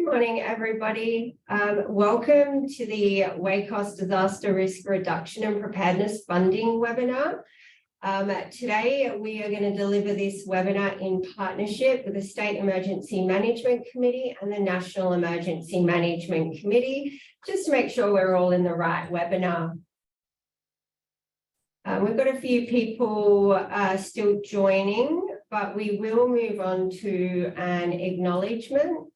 Good morning, everybody. Welcome to the AWST Disaster Risk Reduction and Preparedness Funding webinar. Today, we are going to deliver this webinar in partnership with the State Emergency Management Committee and the National Emergency Management Committee, just to make sure we're all in the right webinar. We've got a few people still joining, but we will move on to an acknowledgement.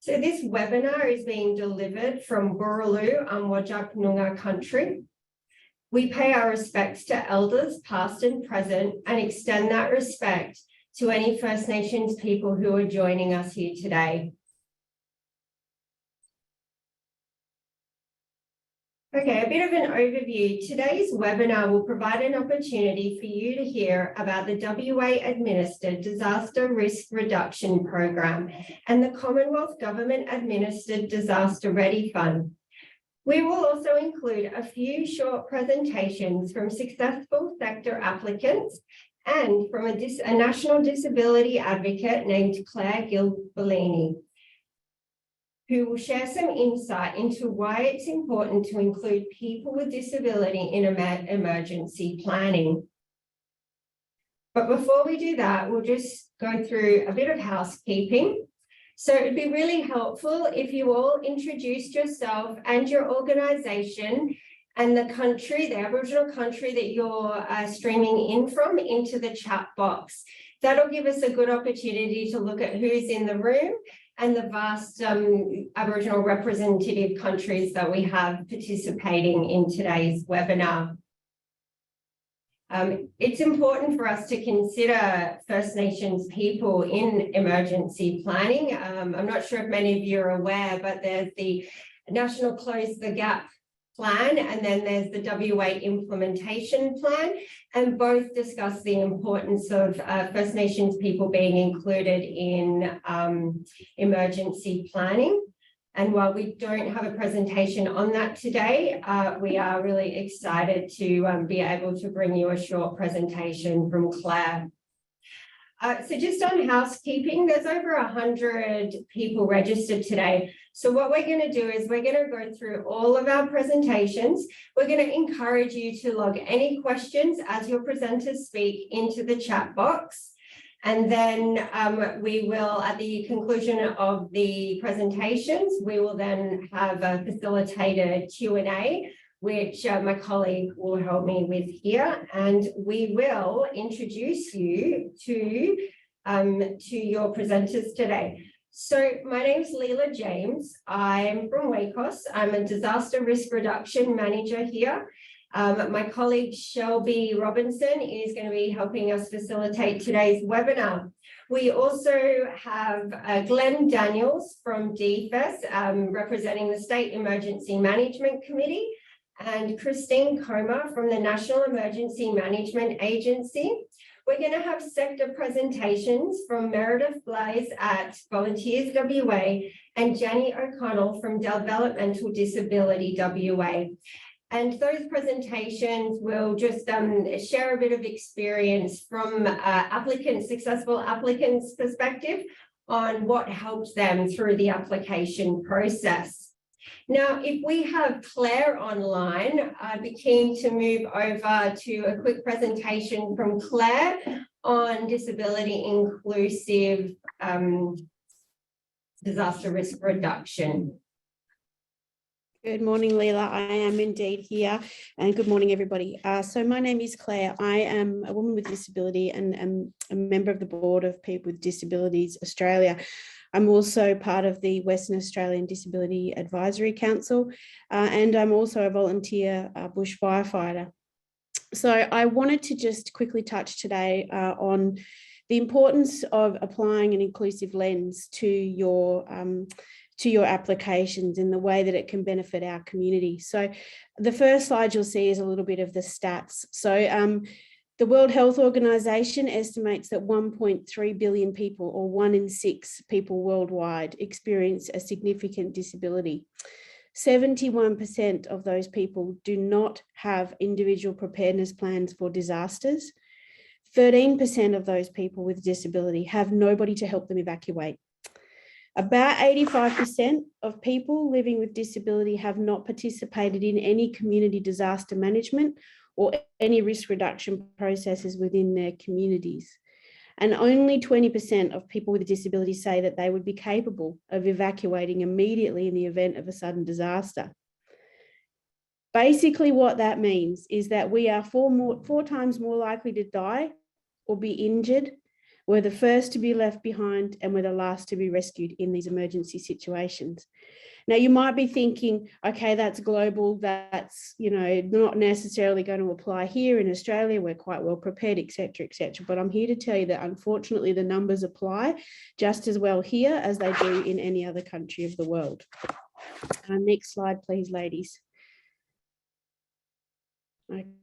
So this webinar is being delivered from Boorloo on Whadjuk Noongar country. We pay our respects to elders past and present and extend that respect to any First Nations people who are joining us here today. Okay, a bit of an overview. Today's webinar will provide an opportunity for you to hear about the WA-administered Disaster Risk Reduction Program and the Commonwealth Government-administered Disaster Ready Fund. We will also include a few short presentations from successful sector applicants and from a national disability advocate named Clare Gibellini, who will share some insight into why it's important to include people with disability in emergency planning. But before we do that, we'll just go through a bit of housekeeping. So it'd be really helpful if you all introduced yourself and your organisation and the country, the Aboriginal country that you're streaming in from, into the chat box. That'll give us a good opportunity to look at who's in the room and the vast Aboriginal representative countries that we have participating in today's webinar. It's important for us to consider First Nations people in emergency planning. I'm not sure if many of you are aware, but there's the National Close the Gap plan, and then there's the WA implementation plan, and both discuss the importance of First Nations people being included in emergency planning. And while we don't have a presentation on that today, we are really excited to be able to bring you a short presentation from Clare. So just on housekeeping, there's over 100 people registered today. So what we're going to do is we're going to go through all of our presentations. We're going to encourage you to log any questions as your presenters speak into the chat box. And then we will, at the conclusion of the presentations, we will then have a facilitated Q&A, which my colleague will help me with here. And we will introduce you to your presenters today. So my name is Leela James. I'm from AWST. I'm a disaster risk reduction manager here. My colleague Shelby Robinson is going to be helping us facilitate today's webinar. We also have Glenn Daniels from DFES, representing the State Emergency Management Committee, and Christine Comer from the National Emergency Management Agency. We're going to have sector presentations from Meredith Blaze at Volunteers WA and Jenny O'Connell from Developmental Disability WA. And those presentations will just share a bit of experience from successful applicants' perspective on what helps them through the application process. Now, if we have Clare online, I'd be keen to move over to a quick presentation from Clare on disability inclusive disaster risk reduction. Good morning, Leela. I am indeed here, and good morning, everybody. So my name is Clare. I am a woman with disability and am a member of the board of People with Disabilities Australia. I'm also part of the Western Australian Disability Advisory Council, and I'm also a volunteer bush firefighter. So I wanted to just quickly touch today on the importance of applying an inclusive lens to your applications in the way that it can benefit our community. So the first slide you'll see is a little bit of the stats. So the World Health Organization estimates that 1.3 billion people, or 1 in 6 people worldwide, experience a significant disability. 71% of those people do not have individual preparedness plans for disasters. 13% of those people with disability have nobody to help them evacuate. About 85% of people living with disability have not participated in any community disaster management or any risk reduction processes within their communities. And only 20% of people with a disability say that they would be capable of evacuating immediately in the event of a sudden disaster. Basically, what that means is that we are four times more likely to die or be injured. We're the first to be left behind and we're the last to be rescued in these emergency situations. Now, you might be thinking, okay, that's global, that's, not necessarily going to apply here in Australia, we're quite well prepared, etc., etc. But I'm here to tell you that unfortunately the numbers apply just as well here as they do in any other country of the world. Next slide, please, ladies.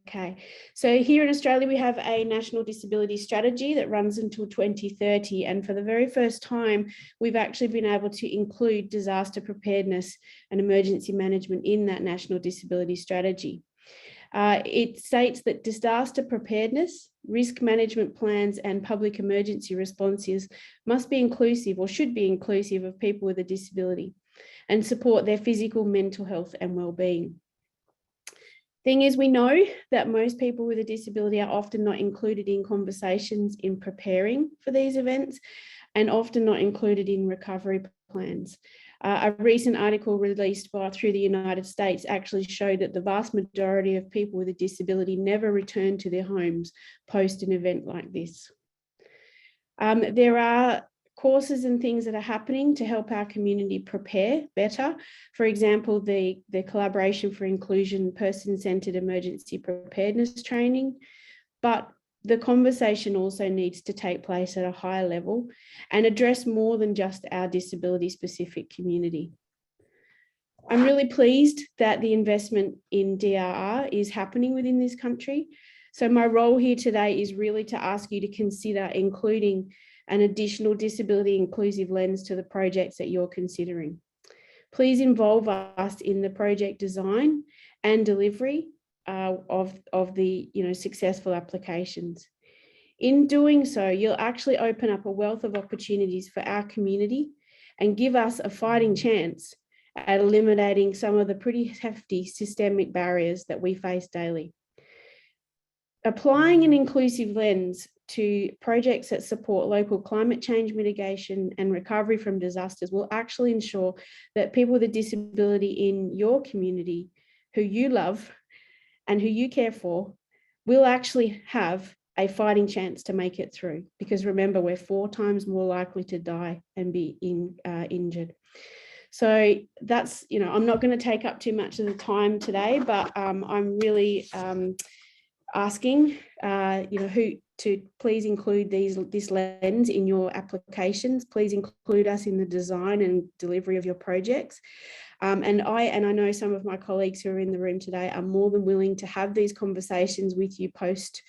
Okay, so here in Australia, we have a national disability strategy that runs until 2030. And for the very first time, we've actually been able to include disaster preparedness and emergency management in that national disability strategy. It states that disaster preparedness, risk management plans, and public emergency responses must be inclusive or should be inclusive of people with a disability and support their physical, mental health and well-being. Thing is, we know that most people with a disability are often not included in conversations in preparing for these events and often not included in recovery plans. A recent article released through the United States actually showed that the vast majority of people with a disability never return to their homes post an event like this. There are courses and things that are happening to help our community prepare better. For example, the Collaboration for Inclusion person-centered emergency preparedness training. But the conversation also needs to take place at a higher level and address more than just our disability-specific community. I'm really pleased that the investment in DRR is happening within this country. So my role here today is really to ask you to consider including an additional disability inclusive lens to the projects that you're considering. Please involve us in the project design and delivery of the successful applications. In doing so, you'll actually open up a wealth of opportunities for our community and give us a fighting chance at eliminating some of the pretty hefty systemic barriers that we face daily. Applying an inclusive lens to projects that support local climate change mitigation and recovery from disasters will actually ensure that people with a disability in your community who you love and who you care for will actually have a fighting chance to make it through. Because remember, we're 4 times more likely to die and be injured. So that's, I'm not going to take up too much of the time today, but I'm really asking, who to please include this lens in your applications. Please include us in the design and delivery of your projects. And I know some of my colleagues who are in the room today are more than willing to have these conversations with you post,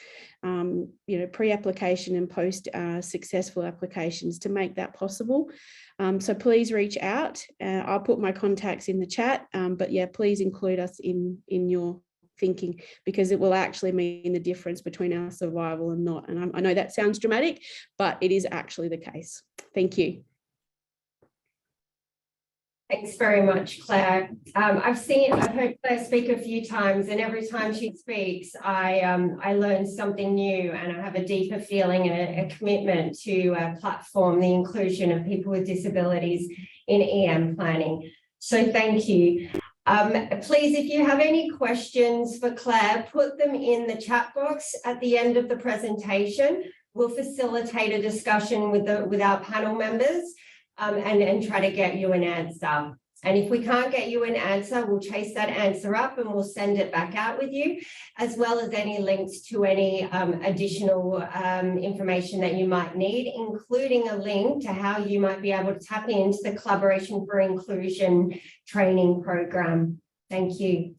pre-application and post successful applications to make that possible. So please reach out. I'll put my contacts in the chat, but yeah, please include us in your thinking, because it will actually mean the difference between our survival and not. And I know that sounds dramatic, but it is actually the case. Thank you. Thanks very much, Claire. I've heard Claire speak a few times, and every time she speaks, I learn something new, and I have a deeper feeling and a commitment to platform the inclusion of people with disabilities in EM planning. So thank you. Please, if you have any questions for Claire, put them in the chat box at the end of the presentation. We'll facilitate a discussion with our panel members and try to get you an answer. And if we can't get you an answer, we'll chase that answer up and we'll send it back out with you, as well as any links to any additional information that you might need, including a link to how you might be able to tap into the Collaboration for Inclusion training program. Thank you.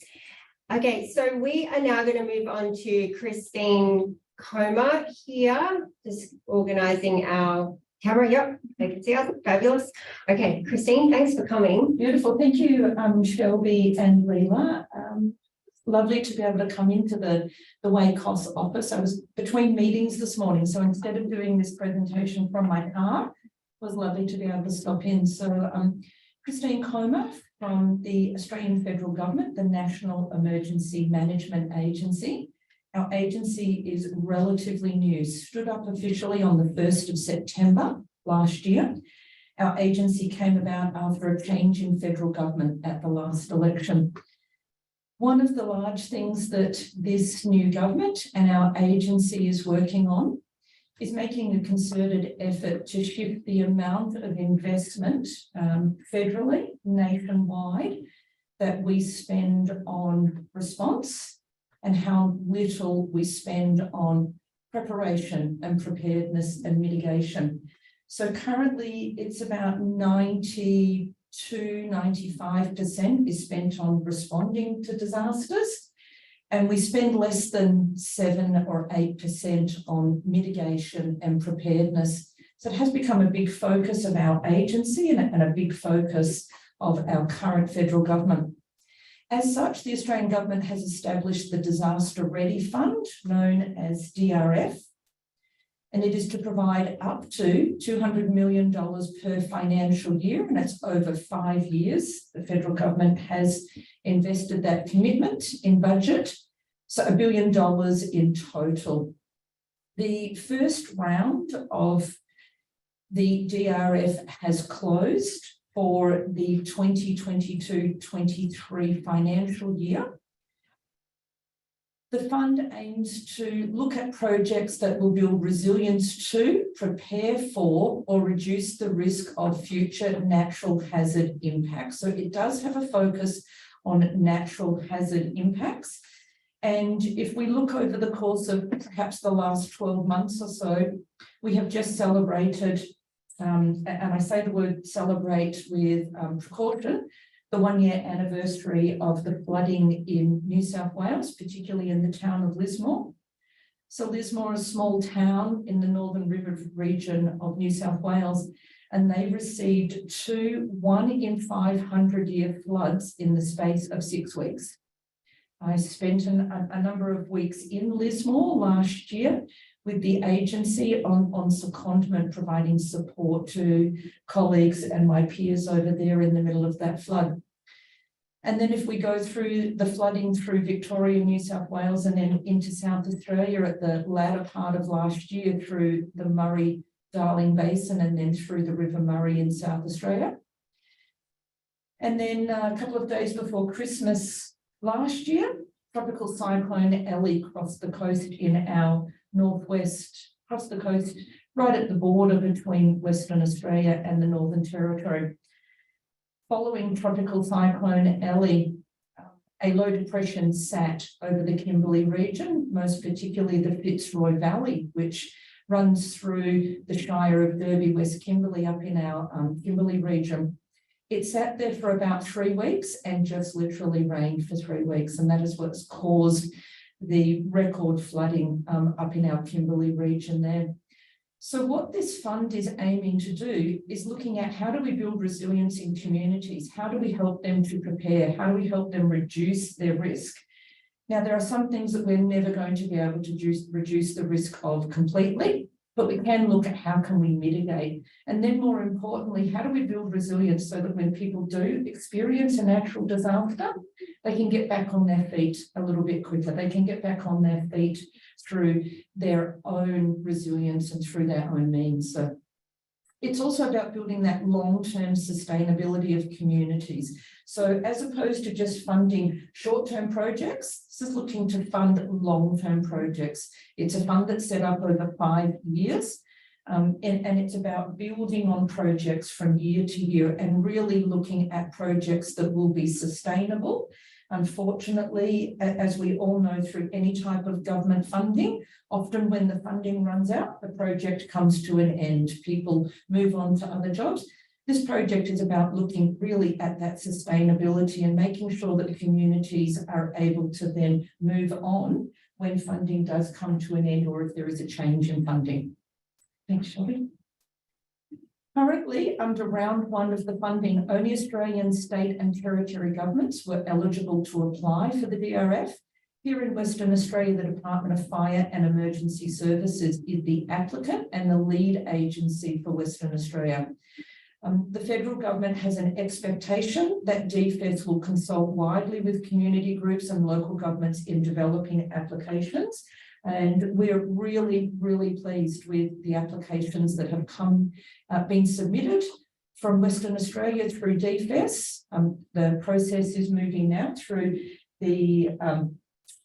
Okay, so we are now going to move on to Christine Comer here, just organising our camera. Yep, they can see us. Fabulous. Okay, Christine, thanks for coming. Beautiful. Thank you, Shelby and Leela. lovely to be able to come into the WACOS office. I was between meetings this morning, so instead of doing this presentation from my car, it was lovely to be able to stop in. So Christine Comer from the Australian Federal Government, the National Emergency Management Agency. Our agency is relatively new, stood up officially on the 1st of September last year. Our agency came about after a change in federal government at the last election. One of the large things that this new government and our agency is working on is making a concerted effort to shift the amount of investment federally, nationwide, that we spend on response and how little we spend on preparation and preparedness and mitigation. So currently it's about 95% is spent on responding to disasters, and we spend less than 7 or 8% on mitigation and preparedness. So it has become a big focus of our agency and a big focus of our current federal government. As such, the Australian government has established the Disaster Ready Fund, known as DRF, and it is to provide up to $200 million per financial year, and it's over 5 years. The federal government has invested that commitment in budget, so $1 billion in total. The first round of the DRF has closed for the 2022-23 financial year. The fund aims to look at projects that will build resilience to, prepare for, or reduce the risk of future natural hazard impacts. So it does have a focus on natural hazard impacts. And if we look over the course of perhaps the last 12 months or so, we have just celebrated, and I say the word celebrate with precaution, the 1-year anniversary of the flooding in New South Wales, particularly in the town of Lismore. So Lismore is a small town in the Northern River region of New South Wales, and they received 2 1-in-500-year floods in the space of 6 weeks. I spent a number of weeks in Lismore last year with the agency on secondment, providing support to colleagues and my peers over there in the middle of that flood. And then if we go through the flooding through Victoria, New South Wales, and then into South Australia at the latter part of last year through the Murray-Darling Basin and then through the River Murray in South Australia. And then a couple of days before Christmas last year, Tropical Cyclone Ellie crossed the coast in our northwest, across the coast, right at the border between Western Australia and the Northern Territory. Following Tropical Cyclone Ellie, a low depression sat over the Kimberley region, most particularly the Fitzroy Valley, which runs through the Shire of Derby, West Kimberley, up in our Kimberley region. It sat there for about 3 weeks and just literally rained for 3 weeks, and that is what's caused the record flooding up in our Kimberley region there. So what this fund is aiming to do is looking at how do we build resilience in communities? How do we help them to prepare? How do we help them reduce their risk? Now, there are some things that we're never going to be able to reduce the risk of completely, but we can look at how can we mitigate. And then more importantly, how do we build resilience so that when people do experience a natural disaster, they can get back on their feet a little bit quicker. They can get back on their feet through their own resilience and through their own means. So it's also about building that long-term sustainability of communities. So as opposed to just funding short-term projects, this is looking to fund long-term projects. It's a fund that's set up over 5 years, and it's about building on projects from year to year and really looking at projects that will be sustainable. Unfortunately, as we all know, through any type of government funding, often when the funding runs out, the project comes to an end. People move on to other jobs. This project is about looking really at that sustainability and making sure that communities are able to then move on when funding does come to an end or if there is a change in funding. Thanks, Shelby. Currently, under round one of the funding, only Australian state and territory governments were eligible to apply for the DRF. Here in Western Australia, the Department of Fire and Emergency Services is the applicant and the lead agency for Western Australia. The federal government has an expectation that DFES will consult widely with community groups and local governments in developing applications. And we're really, really pleased with the applications that have been submitted from Western Australia through DFES. The process is moving now through the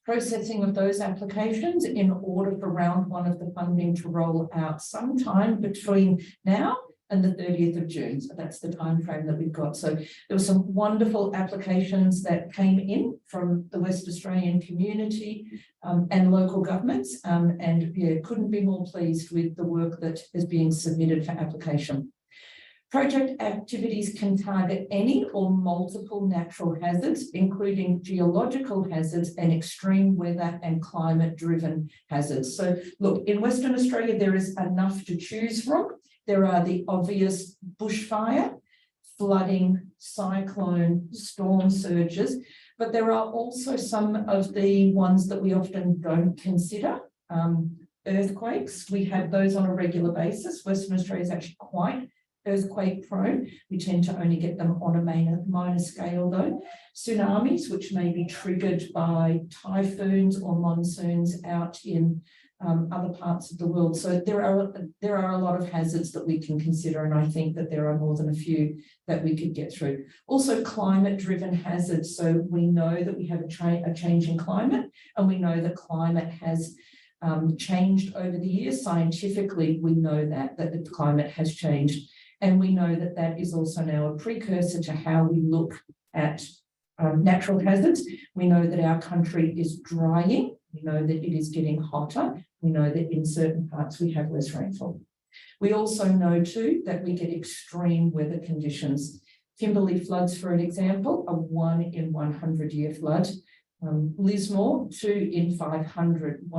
processing of those applications in order for round one of the funding to roll out sometime between now and the 30th of June. So that's the time frame that we've got. So there were some wonderful applications that came in from the West Australian community and local governments. And yeah, couldn't be more pleased with the work that is being submitted for application. Project activities can target any or multiple natural hazards, including geological hazards and extreme weather and climate-driven hazards. So look, in Western Australia, there is enough to choose from. There are the obvious bushfire, flooding, cyclone, storm surges, but there are also some of the ones that we often don't consider. Earthquakes, we have those on a regular basis. Western Australia is actually quite earthquake prone. We tend to only get them on a minor scale though. Tsunamis, which may be triggered by typhoons or monsoons out in other parts of the world. So there are a lot of hazards that we can consider, and I think that there are more than a few that we could get through. Also climate-driven hazards. So we know that we have a change in climate, and we know that climate has changed over the years. Scientifically, we know that the climate has changed. And we know that that is also now a precursor to how we look at natural hazards. We know that our country is drying. We know that it is getting hotter. We know that in certain parts we have less rainfall. We also know too that we get extreme weather conditions. Kimberley floods, for an example, a 1 in 100 year flood. Lismore, 2 in 500,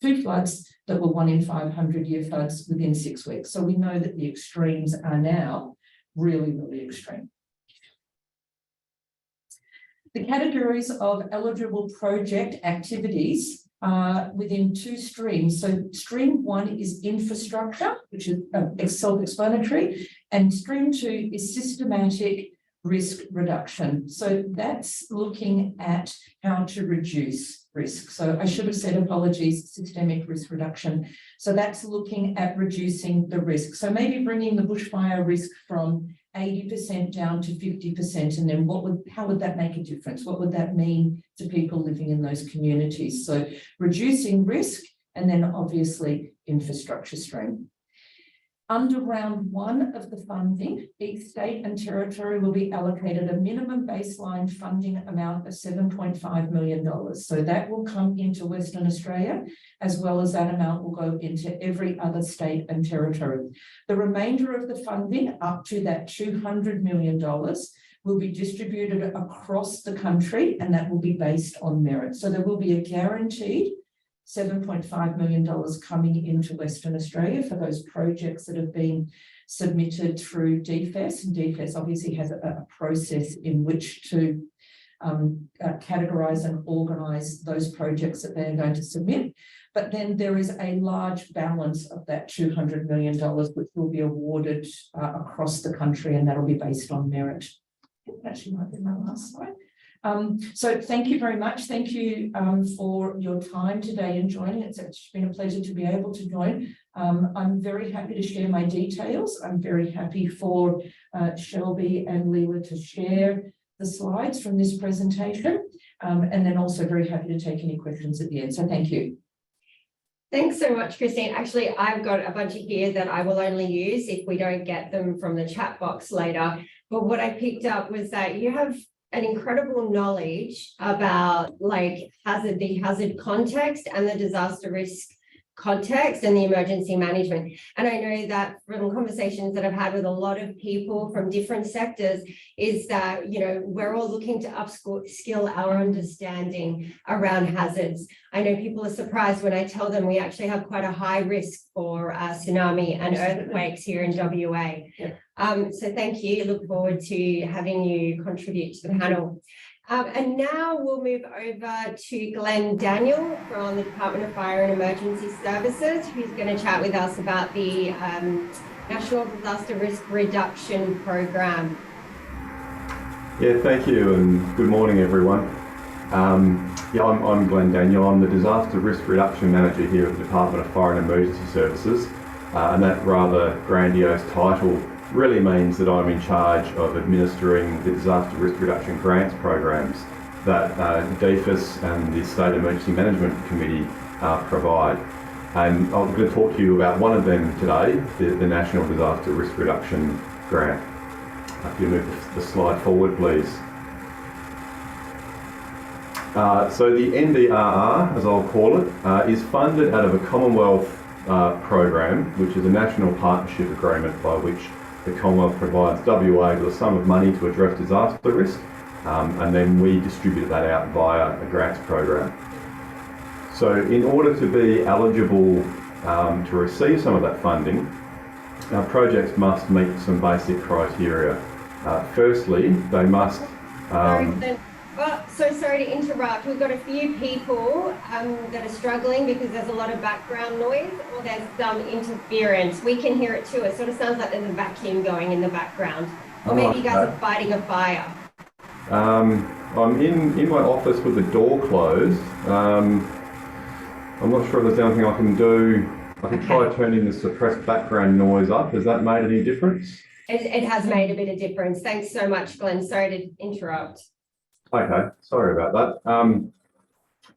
two floods that were 1 in 500 year floods within 6 weeks. So we know that the extremes are now really, really extreme. The categories of eligible project activities are within 2 streams. So stream 1 is infrastructure, which is self-explanatory, and stream 2 is systematic risk reduction. So that's looking at how to reduce risk. So I should have said, apologies, systemic risk reduction. So that's looking at reducing the risk. So maybe bringing the bushfire risk from 80% down to 50%, and then how would that make a difference? What would that mean to people living in those communities? So reducing risk, and then obviously infrastructure stream. Under round 1 of the funding, each state and territory will be allocated a minimum baseline funding amount of $7.5 million. So that will come into Western Australia, as well as that amount will go into every other state and territory. The remainder of the funding, up to that $200 million, will be distributed across the country, and that will be based on merit. So there will be a guaranteed $7.5 million coming into Western Australia for those projects that have been submitted through DFES. And DFES obviously has a process in which to categorise and organise those projects that they're going to submit. But then there is a large balance of that $200 million, which will be awarded across the country, and that'll be based on merit. That actually might be my last slide. So thank you very much. Thank you for your time today and joining. It's been a pleasure to be able to join. I'm very happy to share my details. I'm very happy for Shelby and Leela to share the slides from this presentation, and then also very happy to take any questions at the end. So thank you. Thanks so much, Christine. Actually, I've got a bunch of here that I will only use if we don't get them from the chat box later. But what I picked up was that you have an incredible knowledge about like the hazard context and the disaster risk context and the emergency management. And I know that from conversations that I've had with a lot of people from different sectors is that, you know, we're all looking to upskill our understanding around hazards. I know people are surprised when I tell them we actually have quite a high risk for tsunami and earthquakes here in WA. So thank you. Look forward to having you contribute to the panel. And now we'll move over to Glenn Daniel from the Department of Fire and Emergency Services, who's going to chat with us about the National Disaster Risk Reduction Program. Yeah, thank you, and good morning, everyone. I'm Glenn Daniel. I'm the Disaster Risk Reduction Manager here at the Department of Fire and Emergency Services, and that rather grandiose title really means that I'm in charge of administering the Disaster Risk Reduction Grants programs that DFIS and the State Emergency Management Committee provide. And I'm going to talk to you about one of them today, the National Disaster Risk Reduction Grant. If you move the slide forward, please. So the NDRR, as I'll call it, is funded out of a Commonwealth program, which is a national partnership agreement by which the Commonwealth provides WA with a sum of money to address disaster risk, and then we distribute that out via a grants program. So in order to be eligible to receive some of that funding, our projects must meet some basic criteria. Firstly, they must... So sorry to interrupt. We've got a few people that are struggling because there's a lot of background noise or there's some interference. We can hear it too. It sort of sounds like there's a vacuum going in the background. Or maybe you guys are fighting a fire. I'm in my office with the door closed. I'm not sure if there's anything I can do. I can try turning the suppressed background noise up. Has that made any difference? It has made a bit of difference. Thanks so much, Glenn. Sorry to interrupt. Okay, sorry about that.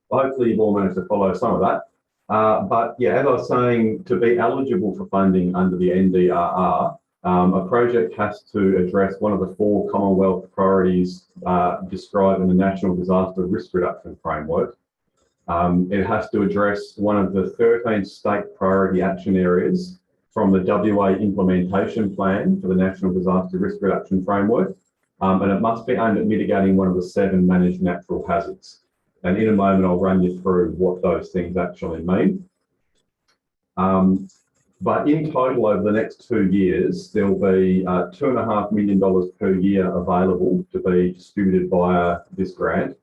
Hopefully you've all managed to follow some of that. But yeah, as I was saying, to be eligible for funding under the NDRR, a project has to address one of the 4 Commonwealth priorities described in the National Disaster Risk Reduction Framework. It has to address one of the 13 state priority action areas from the WA implementation plan for the National Disaster Risk Reduction Framework. And it must be aimed at mitigating one of the 7 managed natural hazards. And in a moment, I'll run you through what those things actually mean. But in total, over the next 2 years, there will be $2.5 million per year available to be distributed via this grant.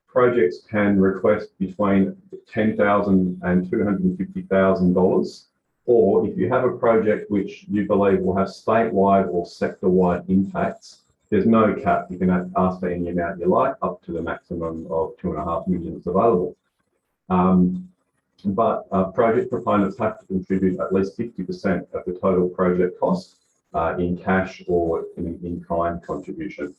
Projects can request between $10,000 and $250,000, or if you have a project which you believe will have statewide or sector-wide impacts, there's no cap. You can ask for any amount you like, up to the maximum of $2.5 million is available. But project proponents have to contribute at least 50% of the total project cost in cash or in kind contribution.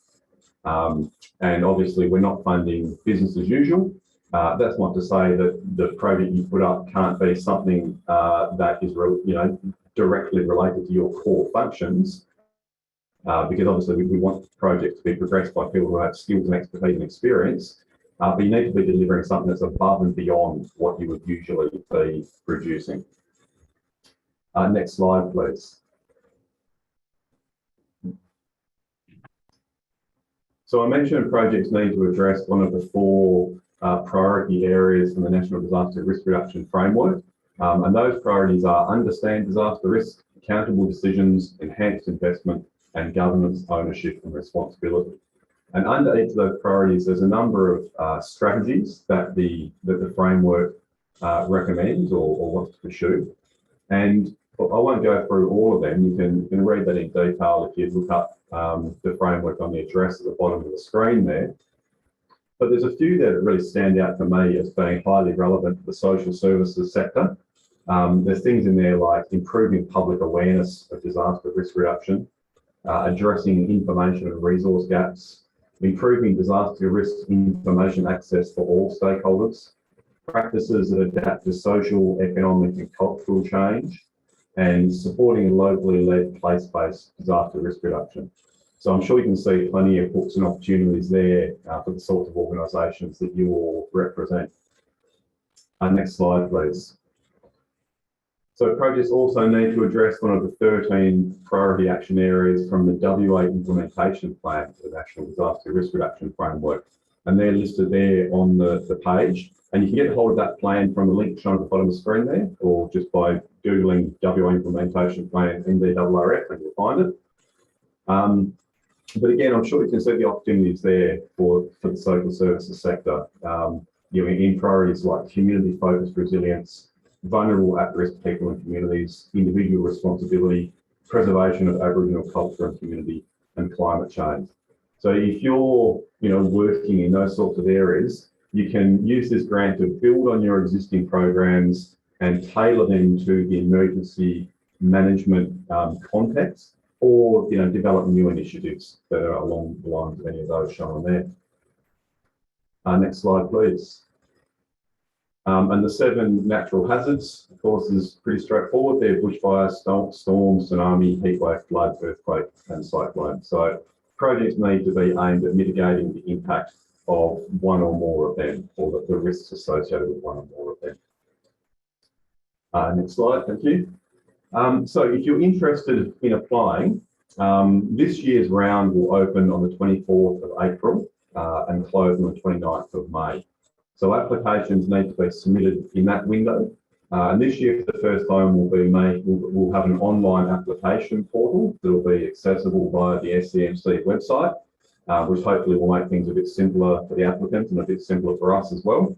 And obviously, we're not funding business as usual. That's not to say that the project you put up can't be something that is, directly related to your core functions. Because obviously we want projects to be progressed by people who have skills and expertise and experience, but you need to be delivering something that's above and beyond what you would usually be producing. Next slide, please. So I mentioned projects need to address one of the 4 priority areas from the National Disaster Risk Reduction Framework, and those priorities are understand disaster risk, accountable decisions, enhanced investment, and governance, ownership and responsibility. And under each of those priorities, there's a number of strategies that the framework recommends or wants to pursue. And I won't go through all of them. You can read that in detail if you look up the framework on the address at the bottom of the screen there. But there's a few there that really stand out to me as being highly relevant to the social services sector. There's things in there like improving public awareness of disaster risk reduction, addressing information and resource gaps, improving disaster risk information access for all stakeholders, practices that adapt to social, economic and cultural change, and supporting locally led place-based disaster risk reduction. So I'm sure you can see plenty of hooks and opportunities there for the sorts of organisations that you all represent. Next slide, please. So projects also need to address one of the 13 priority action areas from the WA implementation plan for the National Disaster Risk Reduction Framework. And they're listed there on the page. And you can get hold of that plan from the link shown at the bottom of the screen there, or just by Googling WA implementation plan NDRRF and you'll find it. But again, I'm sure you can see the opportunities there for the social services sector. In priorities like community-focused resilience, vulnerable at-risk people and communities, individual responsibility, preservation of Aboriginal culture and community, and climate change. So if you're, working in those sorts of areas, you can use this grant to build on your existing programs and tailor them to the emergency management context, or develop new initiatives that are along the lines of any of those shown there. Next slide, please. And the 7 natural hazards, of course, is pretty straightforward. They're bushfire, storm, tsunami, heatwave, flood, earthquake, and cyclone. So projects need to be aimed at mitigating the impact of one or more of them, or the risks associated with one or more of them. Next slide, thank you. So if you're interested in applying, this year's round will open on the 24th of April and close on the 29th of May. So applications need to be submitted in that window. And this year, for the first time, we'll have an online application portal that will be accessible via the SCMC website, which hopefully will make things a bit simpler for the applicants and a bit simpler for us as well.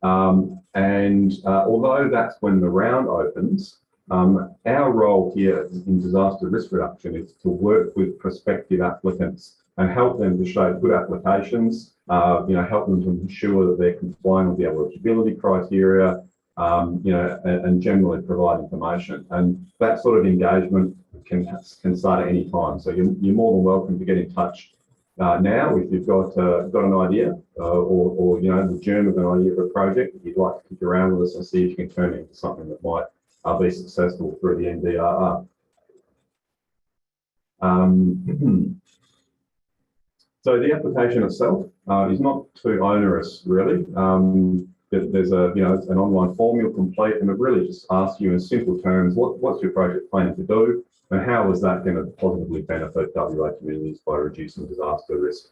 Although that's when the round opens, our role here in disaster risk reduction is to work with prospective applicants and help them to show good applications, help them to ensure that they're complying with the eligibility criteria, and generally provide information. And that sort of engagement can start at any time. So you're more than welcome to get in touch now if you've got an idea or the germ of an idea of a project that you'd like to kick around with us and see if you can turn it into something that might be successful through the NDRR. So the application itself is not too onerous, really. There's an online form you'll complete, and it really just asks you in simple terms, what's your project planning to do, and how is that going to positively benefit WA communities by reducing disaster risk.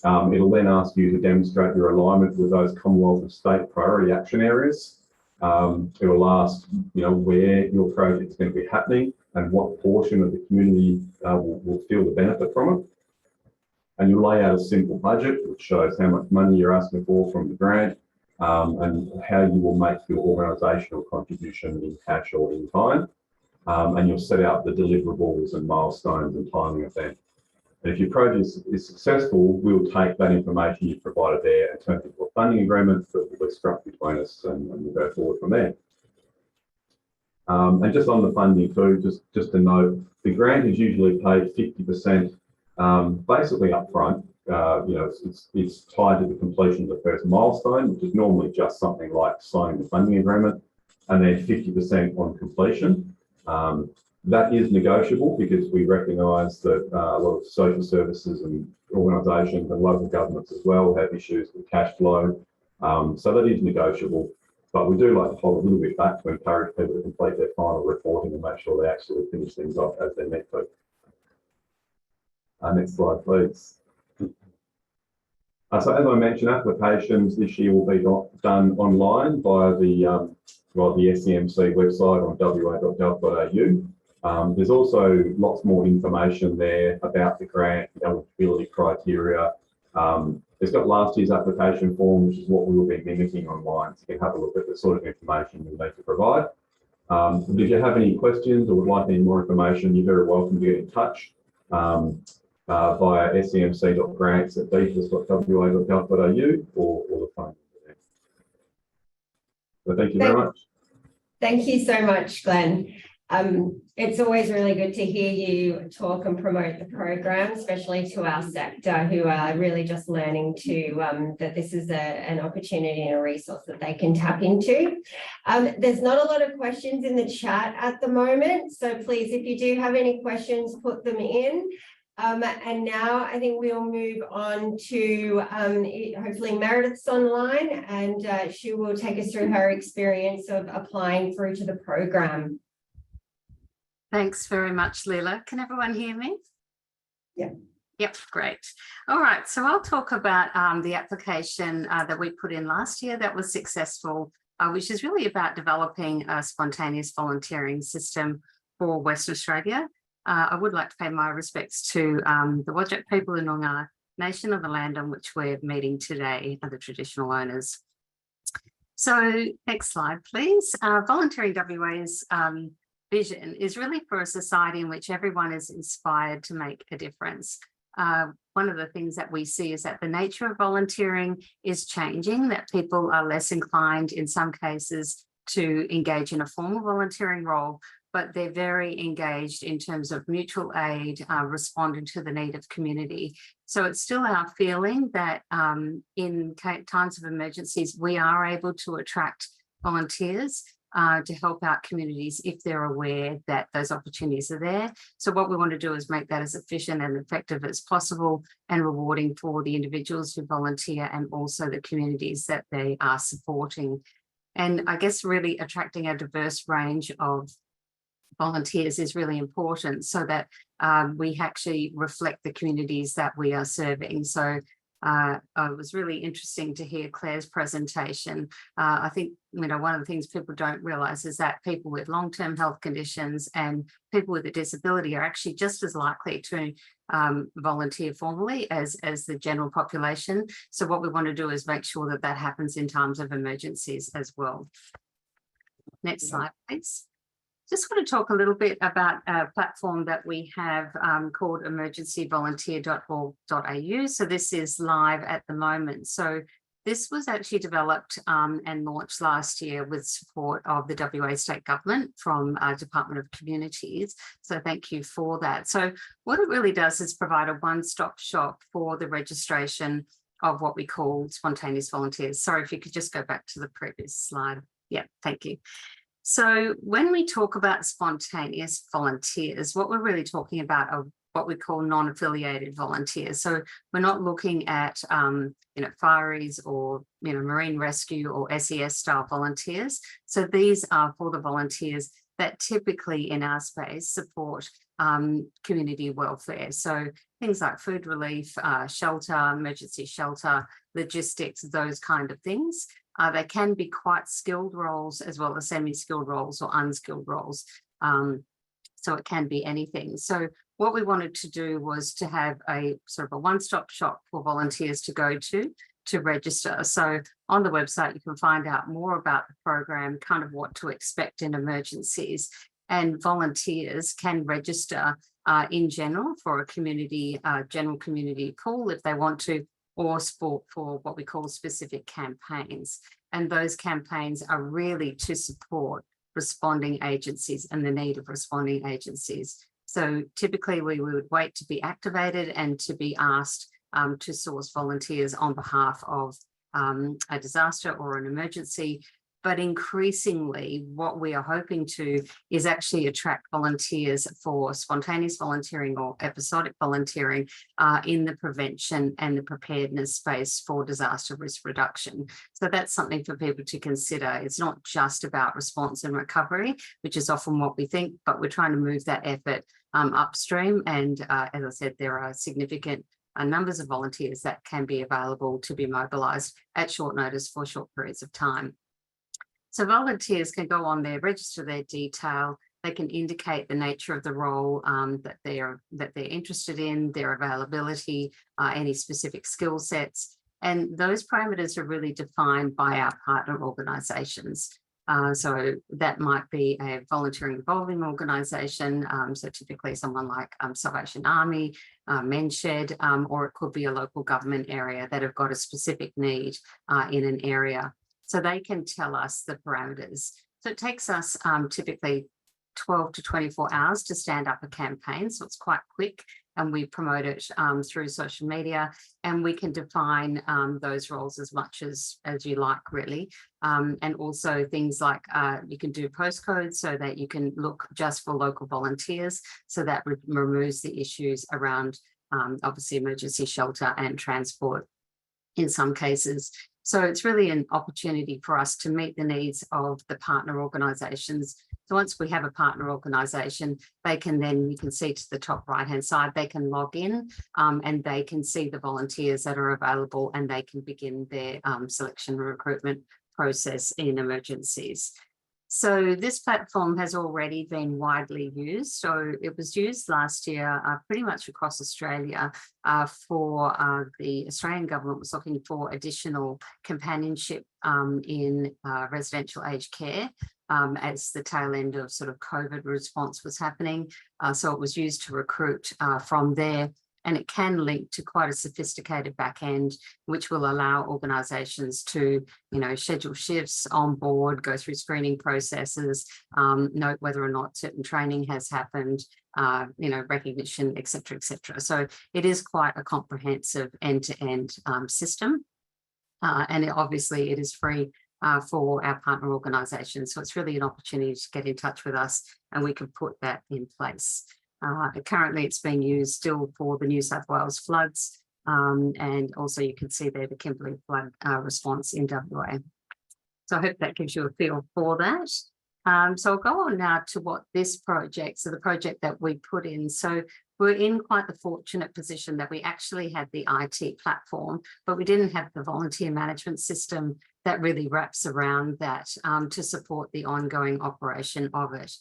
It'll then ask you to demonstrate your alignment with those Commonwealth and state priority action areas. It will ask, where your project is going to be happening and what portion of the community will feel the benefit from it. And you lay out a simple budget, which shows how much money you're asking for from the grant, and how you will make your organisational contribution in cash or in kind. And you'll set out the deliverables and milestones and timing of them. And if your project is successful, we'll take that information you've provided there and turn it into a funding agreement that will be struck between us, and we'll go forward from there. And just on the funding too, just to note, the grant is usually paid 50% basically up front. It's tied to the completion of the first milestone, which is normally just something like signing the funding agreement, and then 50% on completion. That is negotiable because we recognise that a lot of social services and organisations and local governments as well have issues with cash flow. So that is negotiable, but we do like to hold a little bit back to encourage people to complete their final reporting and make sure they actually finish things off as they're meant to. Next slide, please. So as I mentioned, applications this year will be done online via the SCMC website on wa.gov.au. There's also lots more information there about the grant, the eligibility criteria. It's got last year's application form, which is what we will be mimicking online. So you can have a look at the sort of information we need to provide. If you have any questions or would like any more information, you're very welcome to get in touch via scmc.grants@deepest.wa.gov.au or the phone. So thank you very much. Thank you so much, Glenn. It's always really good to hear you talk and promote the program, especially to our sector who are really just learning that this is an opportunity and a resource that they can tap into. There's not a lot of questions in the chat at the moment, so please, if you do have any questions, put them in. And now I think we'll move on to hopefully Meredith's online, and she will take us through her experience of applying through to the program. Thanks very much, Leila. Can everyone hear me? Yeah. Yep, great. All right, so I'll talk about the application that we put in last year that was successful, which is really about developing a spontaneous volunteering system for Western Australia. I would like to pay my respects to the Whadjuk people in Noongar Nation of the land on which we're meeting today, the traditional owners. So next slide, please. Volunteering WA's vision is really for a society in which everyone is inspired to make a difference. One of the things that we see is that the nature of volunteering is changing, that people are less inclined in some cases to engage in a formal volunteering role, but they're very engaged in terms of mutual aid, responding to the need of community. So it's still our feeling that in times of emergencies, we are able to attract volunteers to help out communities if they're aware that those opportunities are there. So what we want to do is make that as efficient and effective as possible and rewarding for the individuals who volunteer and also the communities that they are supporting. And I guess really attracting a diverse range of volunteers is really important so that we actually reflect the communities that we are serving. So it was really interesting to hear Claire's presentation. I think, one of the things people don't realise is that people with long-term health conditions and people with a disability are actually just as likely to volunteer formally as the general population. So what we want to do is make sure that that happens in times of emergencies as well. Next slide, please. Just want to talk a little bit about a platform that we have called emergencyvolunteer.org.au. So this is live at the moment. So this was actually developed and launched last year with support of the WA State Government from Department of Communities. So thank you for that. So what it really does is provide a one-stop shop for the registration of what we call spontaneous volunteers. Sorry, if you could just go back to the previous slide. Yeah, thank you. So when we talk about spontaneous volunteers, what we're really talking about are what we call non-affiliated volunteers. So we're not looking at, fireys or, marine rescue or SES style volunteers. So these are for the volunteers that typically in our space support community welfare. So things like food relief, shelter, emergency shelter, logistics, those kind of things. They can be quite skilled roles as well as semi-skilled roles or unskilled roles. So it can be anything. So what we wanted to do was to have a sort of a one-stop shop for volunteers to go to register. So on the website, you can find out more about the program, kind of what to expect in emergencies. And volunteers can register in general for a community, general community pool if they want to, or sport for what we call specific campaigns. And those campaigns are really to support responding agencies and the need of responding agencies. So typically we would wait to be activated and to be asked to source volunteers on behalf of a disaster or an emergency. But increasingly, what we are hoping to is actually attract volunteers for spontaneous volunteering or episodic volunteering in the prevention and the preparedness space for disaster risk reduction. So that's something for people to consider. It's not just about response and recovery, which is often what we think, but we're trying to move that effort upstream. And as I said, there are significant numbers of volunteers that can be available to be mobilised at short notice for short periods of time. So volunteers can go on there, register their detail. They can indicate the nature of the role that they're interested in, their availability, any specific skill sets. And those parameters are really defined by our partner organisations. So that might be a volunteering involving organisation. So typically someone like Salvation Army, Men's Shed, or it could be a local government area that have got a specific need in an area. So they can tell us the parameters. So it takes us typically 12 to 24 hours to stand up a campaign. So it's quite quick. and we promote it through social media, and we can define those roles as much as you like, really. And also things like you can do postcodes so that you can look just for local volunteers. So that removes the issues around obviously emergency shelter and transport in some cases. So it's really an opportunity for us to meet the needs of the partner organisations. So once we have a partner organisation, they can then, you can see to the top right hand side, they can log in and they can see the volunteers that are available, and they can begin their selection and recruitment process in emergencies. So this platform has already been widely used. So it was used last year pretty much across Australia for the Australian government was looking for additional companionship in residential aged care as the tail end of sort of COVID response was happening. So it was used to recruit from there. And it can link to quite a sophisticated back end, which will allow organisations to, schedule shifts on board, go through screening processes, note whether or not certain training has happened, recognition, et cetera, et cetera. So it is quite a comprehensive end-to-end system. And obviously it is free for our partner organisations. So it's really an opportunity to get in touch with us, and we can put that in place. Currently, it's being used still for the New South Wales floods, and also you can see there the Kimberley flood response in WA. So I hope that gives you a feel for that. So I'll go on now to what this project, so the project that we put in. So we're in quite the fortunate position that we actually had the IT platform, but we didn't have the volunteer management system that really wraps around that to support the ongoing operation of it.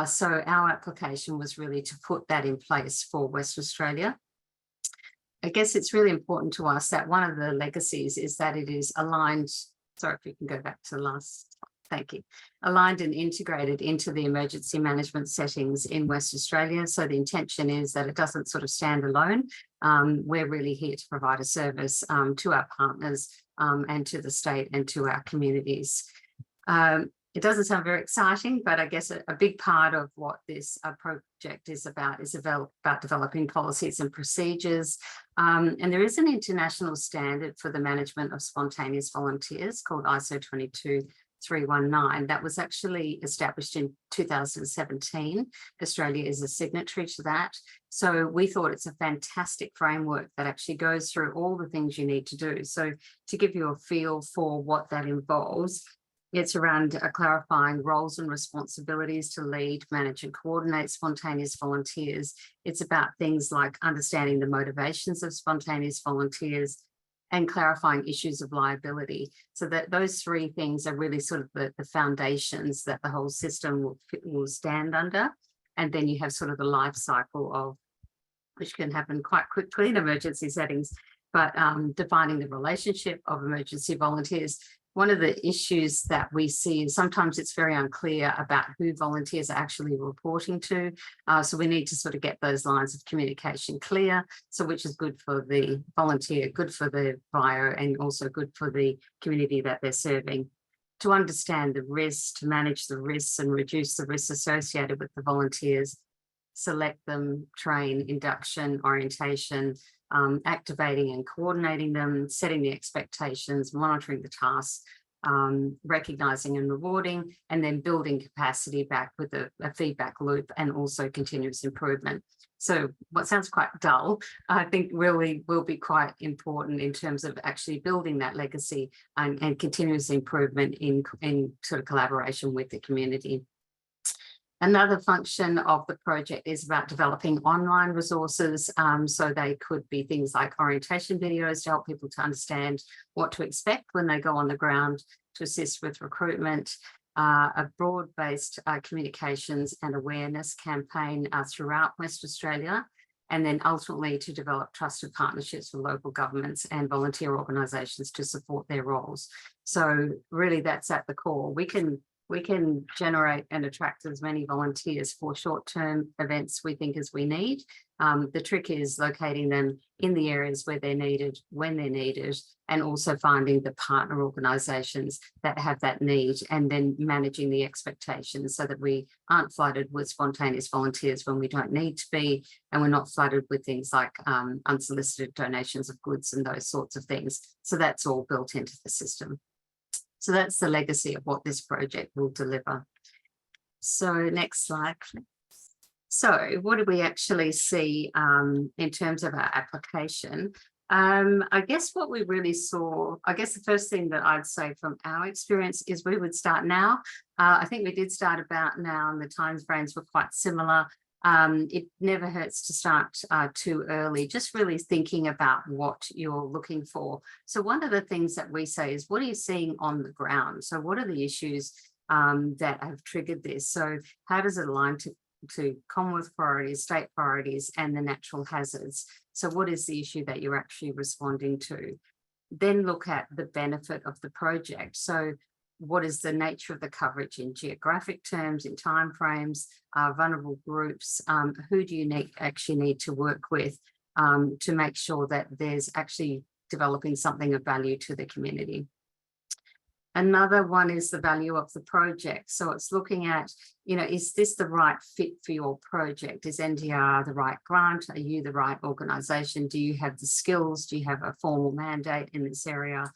So our application was really to put that in place for West Australia. I guess it's really important to us that one of the legacies is that it is aligned. Sorry, if you can go back to the last, thank you. Aligned and integrated into the emergency management settings in West Australia. So the intention is that it doesn't sort of stand alone. We're really here to provide a service to our partners and to the state and to our communities. It doesn't sound very exciting, but I guess a big part of what this project is about developing policies and procedures. And there is an international standard for the management of spontaneous volunteers called ISO 22319 that was actually established in 2017. Australia is a signatory to that. So we thought it's a fantastic framework that actually goes through all the things you need to do. So to give you a feel for what that involves, it's around clarifying roles and responsibilities to lead, manage and coordinate spontaneous volunteers. It's about things like understanding the motivations of spontaneous volunteers and clarifying issues of liability. So that those three things are really sort of the foundations that the whole system will stand under. And then you have sort of the life cycle of, which can happen quite quickly in emergency settings, but defining the relationship of emergency volunteers. One of the issues that we see is sometimes it's very unclear about who volunteers are actually reporting to. So we need to sort of get those lines of communication clear. So which is good for the volunteer, good for the buyer, and also good for the community that they're serving. To understand the risks, to manage the risks and reduce the risks associated with the volunteers, select them, train, induction, orientation, activating and coordinating them, setting the expectations, monitoring the tasks, recognizing and rewarding, and then building capacity back with a feedback loop and also continuous improvement. So what sounds quite dull, I think really will be quite important in terms of actually building that legacy and continuous improvement in sort of collaboration with the community. Another function of the project is about developing online resources. So they could be things like orientation videos to help people to understand what to expect when they go on the ground, to assist with recruitment, a broad-based communications and awareness campaign throughout West Australia, and then ultimately to develop trusted partnerships with local governments and volunteer organisations to support their roles. So really that's at the core. We can we can generate and attract as many volunteers for short-term events we think as we need. The trick is locating them in the areas where they're needed, when they're needed, and also finding the partner organisations that have that need, and then managing the expectations so that we aren't flooded with spontaneous volunteers when we don't need to be, and we're not flooded with things like unsolicited donations of goods and those sorts of things. So that's all built into the system. So that's the legacy of what this project will deliver. So next slide, please. So what do we actually see in terms of our application? I guess what we really saw, I guess the first thing that I'd say from our experience is we would start now. I think we did start about now, and the timeframes were quite similar. It never hurts to start too early, just really thinking about what you're looking for. So one of the things that we say is, what are you seeing on the ground? So what are the issues that have triggered this? So how does it align to Commonwealth priorities, state priorities, and the natural hazards? So what is the issue that you're actually responding to? Then look at the benefit of the project. So what is the nature of the coverage in geographic terms, in timeframes, vulnerable groups? Who do you actually need to work with to make sure that there's actually developing something of value to the community? Another one is the value of the project. So it's looking at, you know, is this the right fit for your project? Is NDR the right grant? Are you the right organisation? Do you have the skills? Do you have a formal mandate in this area?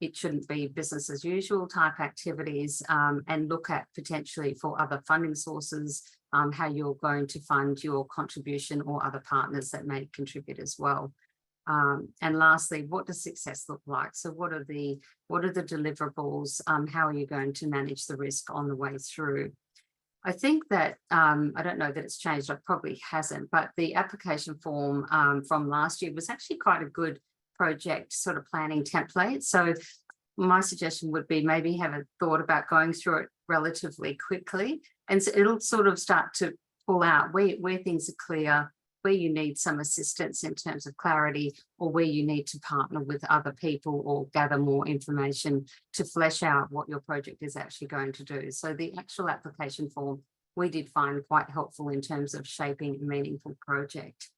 It shouldn't be business as usual type activities, and look at potentially for other funding sources, how you're going to fund your contribution or other partners that may contribute as well. And lastly, what does success look like? So what are the deliverables? How are you going to manage the risk on the way through? I think that, I don't know that it's changed, it probably hasn't, but the application form from last year was actually quite a good project sort of planning template. So my suggestion would be maybe have a thought about going through it relatively quickly. And so it'll sort of start to pull out where things are clear, where you need some assistance in terms of clarity, or where you need to partner with other people or gather more information to flesh out what your project is actually going to do. So the actual application form we did find quite helpful in terms of shaping a meaningful project.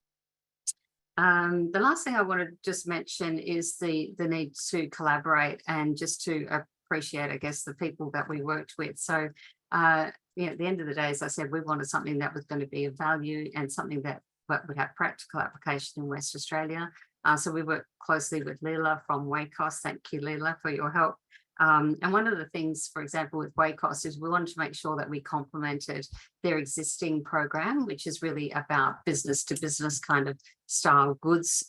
The last thing I want to just mention is the need to collaborate and just to appreciate, I guess, the people that we worked with. So, at the end of the day, as I said, we wanted something that was going to be of value and something that would have practical application in West Australia. So we worked closely with Leela from WACOS. Thank you, Leela, for your help. And one of the things, for example, with WACOS is we wanted to make sure that we complemented their existing program, which is really about business to business kind of style goods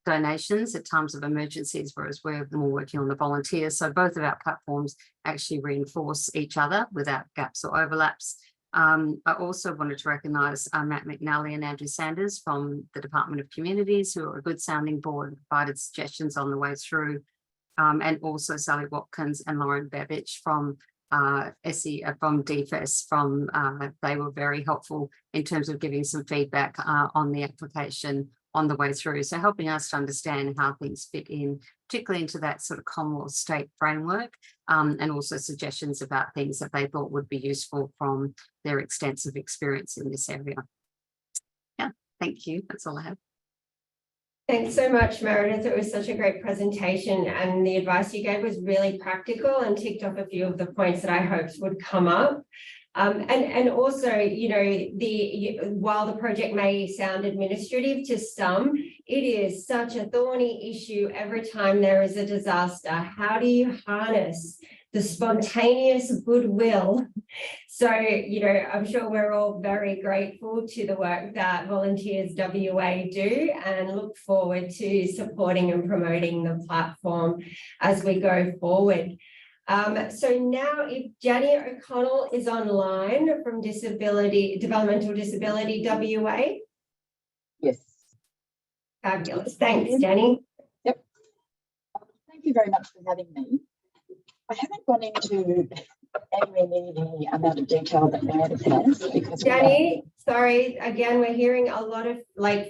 donations at times of emergencies, whereas we're more working on the volunteers. So both of our platforms actually reinforce each other without gaps or overlaps. I also wanted to recognise Matt McNally and Andrew Sanders from the Department of Communities, who are a good sounding board and provided suggestions on the way through. And also Sally Watkins and Lauren Babich from DFES, they were very helpful in terms of giving some feedback on the application on the way through. So helping us to understand how things fit in, particularly into that sort of Commonwealth state framework, and also suggestions about things that they thought would be useful from their extensive experience in this area. Yeah, thank you. That's all I have. Thanks so much, Meredith. It was such a great presentation, and the advice you gave was really practical and ticked off a few of the points that I hoped would come up. And also, while the project may sound administrative to some, it is such a thorny issue every time there is a disaster. How do you harness the spontaneous goodwill? So, I'm sure we're all very grateful to the work that Volunteers WA do, and look forward to supporting and promoting the platform as we go forward. So now, if Jenny O'Connell is online from Developmental Disability WA. Yes. Fabulous. Thanks, Jenny. Yep. Thank you very much for having me. I haven't gone into anywhere near the amount of detail that Meredith has, because Jenny, sorry, again, we're hearing a lot of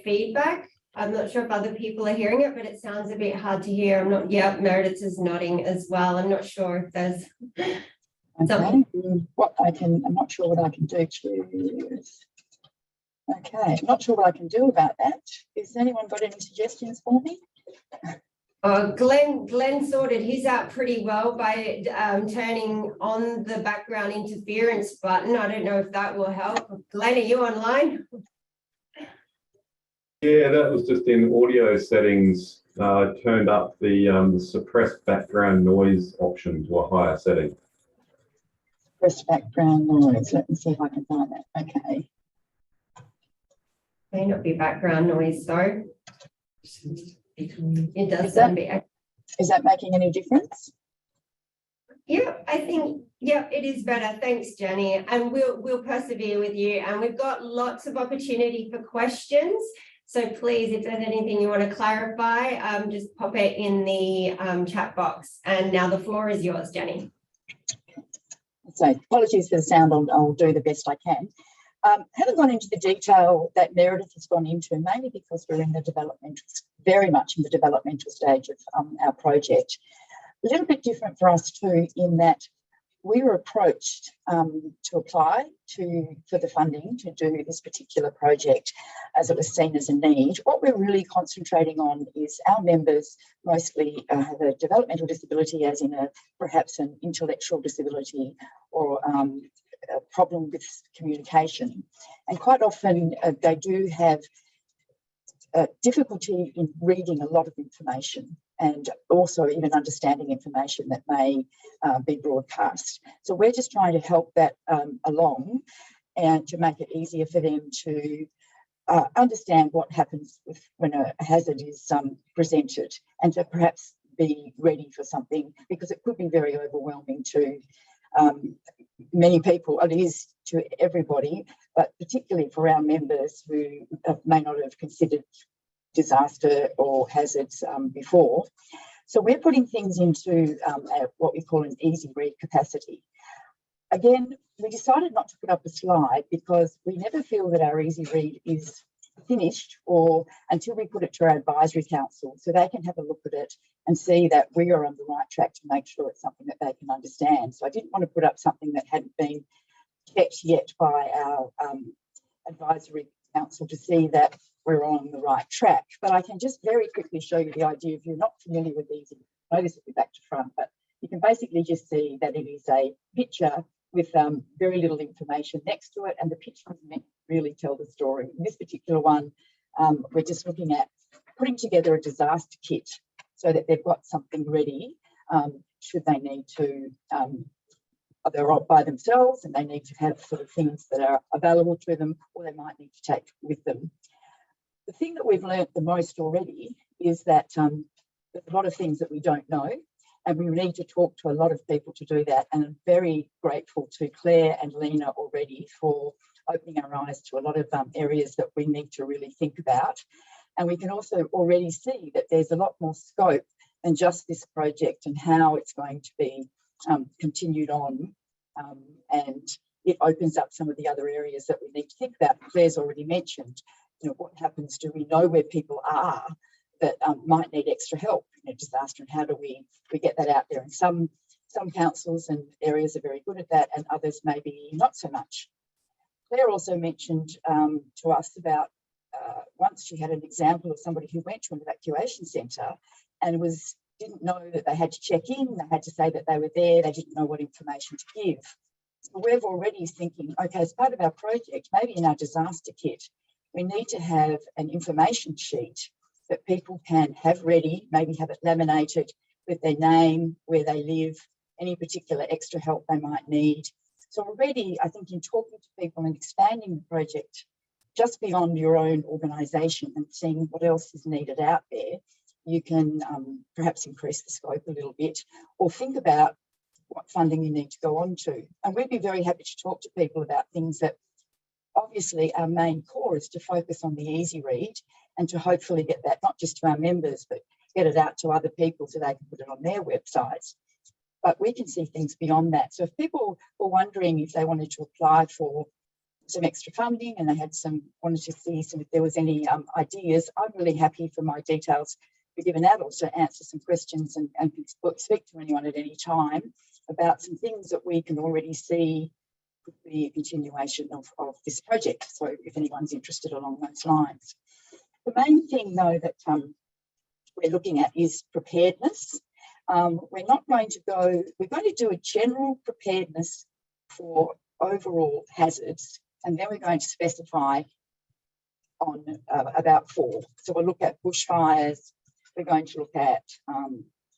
feedback. I'm not sure if other people are hearing it, but it sounds a bit hard to hear. I'm not, yeah, Meredith is nodding as well. I'm not sure if there's something. Okay, I'm not sure what I can do to. Okay, I'm not sure what I can do about that. Has anyone got any suggestions for me? Glenn sorted his out pretty well by turning on the background interference button. I don't know if that will help. Glenn, are you online? Yeah, that was just in audio settings. Turned up the suppress background noise option to a higher setting. Suppress background noise. Let me see if I can find that. Okay. May not be background noise though. It does Is sound that- bit. Is that making any difference? Yeah, I think, yeah, it is better. Thanks, Jenny. And we'll persevere with you. And we've got lots of opportunity for questions. So please, if there's anything you want to clarify, just pop it in the chat box. And now the floor is yours, Jenny. So apologies for the sound. I'll do the best I can. Haven't gone into the detail that Meredith has gone into, mainly because we're in the developmental, very much in the developmental stage of our project. A little bit different for us too, in that we were approached to apply for the funding to do this particular project as it was seen as a need. What we're really concentrating on is our members mostly have a developmental disability, as in perhaps an intellectual disability or a problem with communication. And quite often they do have difficulty in reading a lot of information and also even understanding information that may be broadcast. So we're just trying to help that along and to make it easier for them to understand what happens when a hazard is presented, and to perhaps be ready for something, because it could be very overwhelming to many people. It is to everybody, but particularly for our members who may not have considered disaster or hazards before. So we're putting things into what we call an easy read capacity. Again, we decided not to put up a slide because we never feel that our easy read is finished or until we put it to our advisory council, so they can have a look at it and see that we are on the right track to make sure it's something that they can understand. So I didn't want to put up something that hadn't been checked yet by our advisory council to see that we're on the right track. But I can just very quickly show you the idea. If you're not familiar with these, I know this will be back to front, but you can basically just see that it is a picture with very little information next to it, and the picture is meant to really tell the story. In this particular one, we're just looking at putting together a disaster kit so that they've got something ready should they need to, they're out by themselves and they need to have sort of things that are available to them, or they might need to take with them. The thing that we've learnt the most already is that there's a lot of things that we don't know, and we need to talk to a lot of people to do that. And I'm very grateful to Claire and Lena already for opening our eyes to a lot of areas that we need to really think about. And we can also already see that there's a lot more scope than just this project and how it's going to be continued on. And it opens up some of the other areas that we need to think about. Claire's already mentioned, you know, what happens? Do we know where people are that might need extra help in a disaster, and how do we get that out there? And some councils and areas are very good at that, and others maybe not so much. Claire also mentioned to us about once she had an example of somebody who went to an evacuation centre and didn't know that they had to check in, they had to say that they were there, they didn't know what information to give. So we're already thinking, okay, as part of our project, maybe in our disaster kit, we need to have an information sheet that people can have ready, maybe have it laminated with their name, where they live, any particular extra help they might need. So already, I think in talking to people and expanding the project just beyond your own organisation and seeing what else is needed out there, you can perhaps increase the scope a little bit, or think about what funding you need to go on to. And we'd be very happy to talk to people about things that, obviously our main core is to focus on the easy read and to hopefully get that not just to our members, but get it out to other people so they can put it on their websites. But we can see things beyond that. So if people were wondering if they wanted to apply for some extra funding, and they had wanted to see if there was any ideas. I'm really happy for my details to be given out, also answer some questions and speak to anyone at any time about some things that we can already see could be a continuation of this project. So if anyone's interested along those lines. The main thing though that we're looking at is preparedness. We're going to do a general preparedness for overall hazards, and then we're going to specify on about 4. So we'll look at bushfires, we're going to look at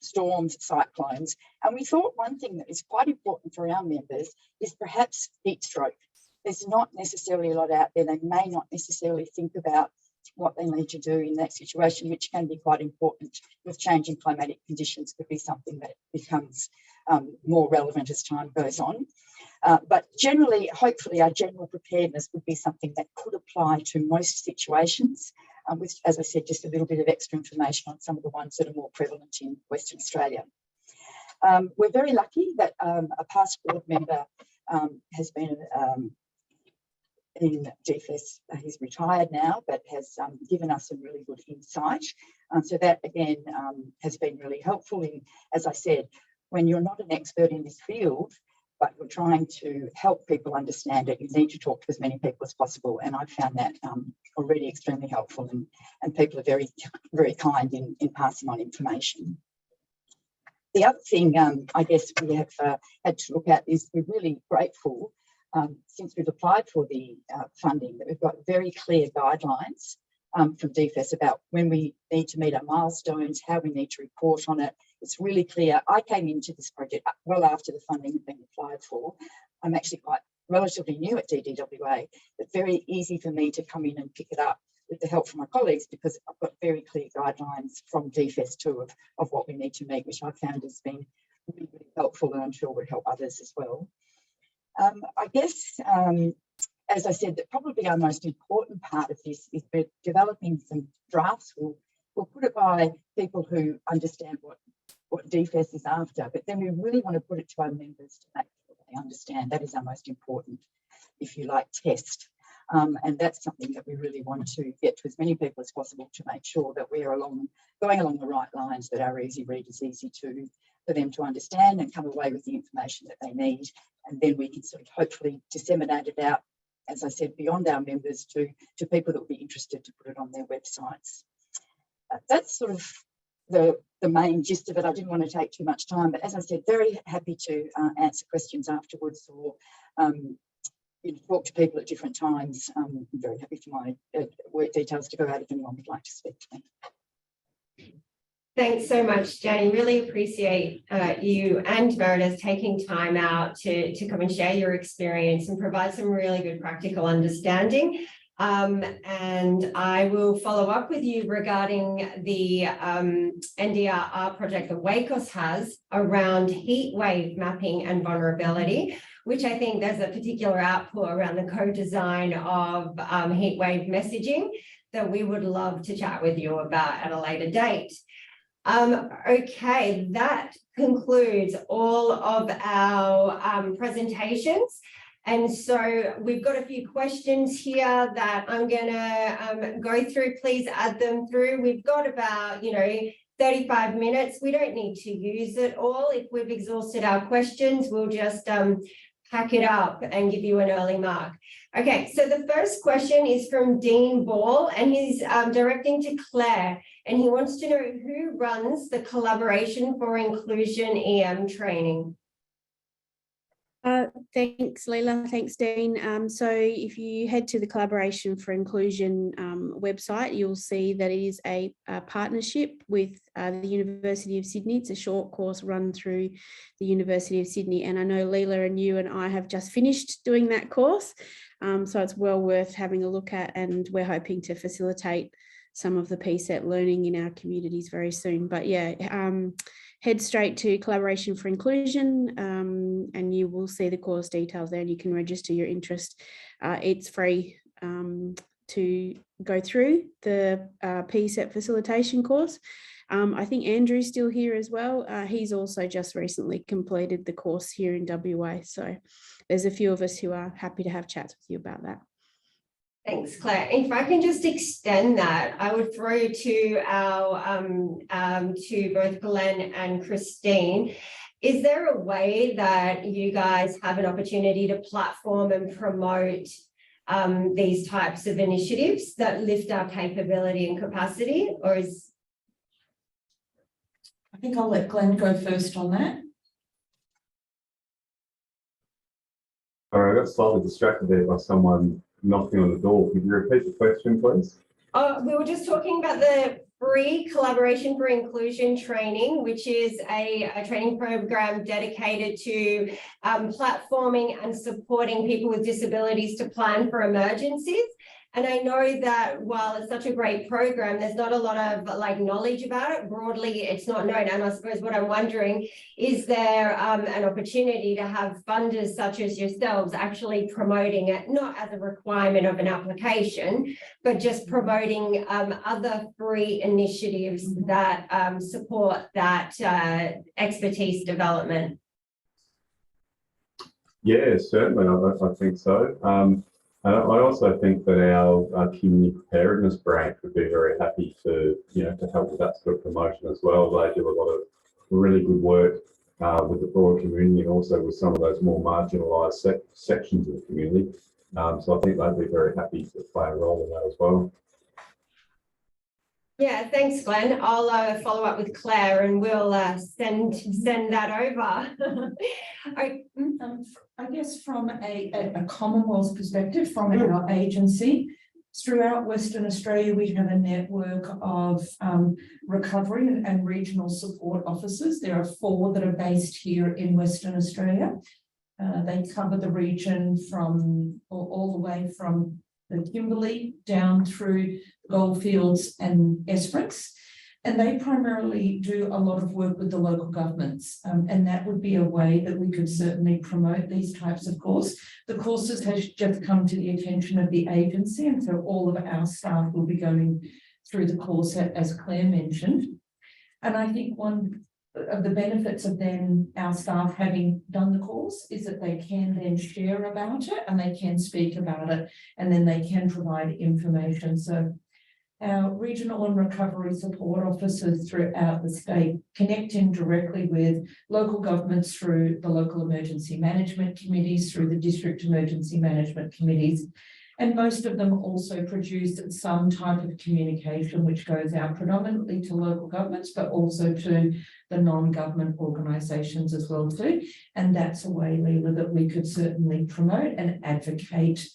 storms, cyclones, and we thought one thing that is quite important for our members is perhaps heat stroke. There's not necessarily a lot out there. They may not necessarily think about what they need to do in that situation, which can be quite important with changing climatic conditions, could be something that becomes more relevant as time goes on. But generally, hopefully, our general preparedness would be something that could apply to most situations, with, as I said, just a little bit of extra information on some of the ones that are more prevalent in Western Australia. We're very lucky that a past board member has been in DFS. He's retired now, but has given us some really good insight. So that, again, has been really helpful in, as I said, when you're not an expert in this field, but you're trying to help people understand it, you need to talk to as many people as possible. And I've found that already extremely helpful, and people are very, very kind in passing on information. The other thing I guess we have had to look at is we're really grateful since we've applied for the funding that we've got very clear guidelines from DFS about when we need to meet our milestones, how we need to report on it. It's really clear. I came into this project well after the funding had been applied for. I'm actually quite relatively new at DDWA, but very easy for me to come in and pick it up with the help from my colleagues, because I've got very clear guidelines from DFS too of what we need to meet, which I found has been really, really helpful, and I'm sure would help others as well. I guess, as I said, that probably our most important part of this is we're developing some drafts. We'll put it by people who understand what DFS is after, but then we really want to put it to our members to make sure they understand. That is our most important, if you like, test. And that's something that we really want to get to as many people as possible to make sure that we're going along the right lines, that our easy read is easy for them to understand and come away with the information that they need. And then we can sort of hopefully disseminate it out, as I said, beyond our members to people that will be interested to put it on their websites. That's sort of the main gist of it. I didn't want to take too much time, but as I said, very happy to answer questions afterwards, or talk to people at different times. I'm very happy for my work details to go out if anyone would like to speak to me. Thanks so much, Jenny. Really appreciate you and Meredith taking time out to come and share your experience and provide some really good practical understanding. And I will follow up with you regarding the NDRR project that WACOS has around heat wave mapping and vulnerability, which I think there's a particular output around the co-design of heat wave messaging that we would love to chat with you about at a later date. Okay, that concludes all of our presentations. And so we've got a few questions here that I'm going to go through. Please add them through. We've got about, 35 minutes. We don't need to use it all. If we've exhausted our questions, we'll just pack it up and give you an early mark. Okay, so the first question is from Dean Ball, and he's directing to Claire, and he wants to know who runs the Collaboration for Inclusion EM training. Thanks, Leila. Thanks, Dean. So if you head to the Collaboration for Inclusion website, you'll see that it is a partnership with the University of Sydney. It's a short course run through the University of Sydney. And I know Leila and you and I have just finished doing that course. So it's well worth having a look at, and we're hoping to facilitate some of the PSET learning in our communities very soon. But yeah, head straight to Collaboration for Inclusion and you will see the course details there, and you can register your interest. It's free to to go through the PSEP facilitation course. I think Andrew's still here as well. He's also just recently completed the course here in WA. So there's a few of us who are happy to have chats with you about that. Thanks, Claire. If I can just extend that, I would throw to our to both Glenn and Christine. Is there a way that you guys have an opportunity to platform and promote these types of initiatives that lift our capability and capacity, or is? I think I'll let Glenn go first on that. All right, I got slightly distracted there by someone knocking on the door. Could you repeat the question, please? We were just talking about the free collaboration for inclusion training, which is a training program dedicated to platforming and supporting people with disabilities to plan for emergencies. And I know that while it's such a great program, there's not a lot of knowledge about it. Broadly, it's not known. And I suppose what I'm wondering, is there an opportunity to have funders such as yourselves actually promoting it, not as a requirement of an application, but just promoting other free initiatives that support that expertise development? Yeah, certainly. I think so. I also think that our community preparedness branch would be very happy to help with that sort of promotion as well. They do a lot of really good work with the broad community and also with some of those more marginalised sections of the community. So I think they'd be very happy to play a role in that as well. Yeah, thanks, Glenn. I'll follow up with Claire and we'll send that over. I guess from a Commonwealth perspective, from our agency, throughout Western Australia, we have a network of recovery and regional support officers. There are 4 that are based here in Western Australia. They cover the region from all the way from the Kimberley down through Goldfields and Esperance. And they primarily do a lot of work with the local governments. And that would be a way that we could certainly promote these types of courses. The courses has just come to the attention of the agency, and so all of our staff will be going through the course, as Claire mentioned. And I think one of the benefits of then our staff having done the course is that they can then share about it and they can speak about it, and then they can provide information. So our regional and recovery support officers throughout the state connecting directly with local governments through the local emergency management committees, through the district emergency management committees. And most of them also produce some type of communication which goes out predominantly to local governments, but also to the non-government organisations as well too. And that's a way, Leila, that we could certainly promote and advocate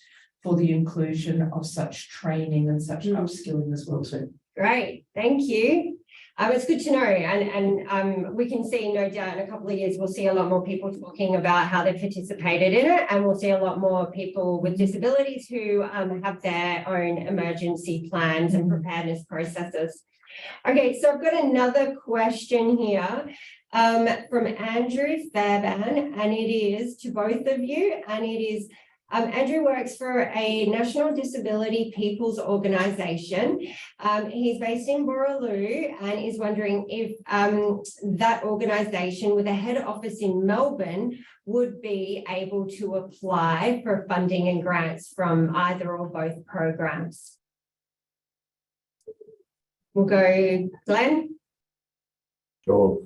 for the inclusion of such training and such upskilling as well too. Great, thank you. It's good to know, and we can see, no doubt, in a couple of years we'll see a lot more people talking about how they've participated in it, and we'll see a lot more people with disabilities who have their own emergency plans and preparedness processes. Okay, so I've got another question here from Andrew Fairbairn, and it is to both of you, and it is Andrew works for a National Disability People's Organisation. He's based in Borroloo and is wondering if that organisation with a head office in Melbourne would be able to apply for funding and grants from either or both programs. We'll go, Glenn. Sure.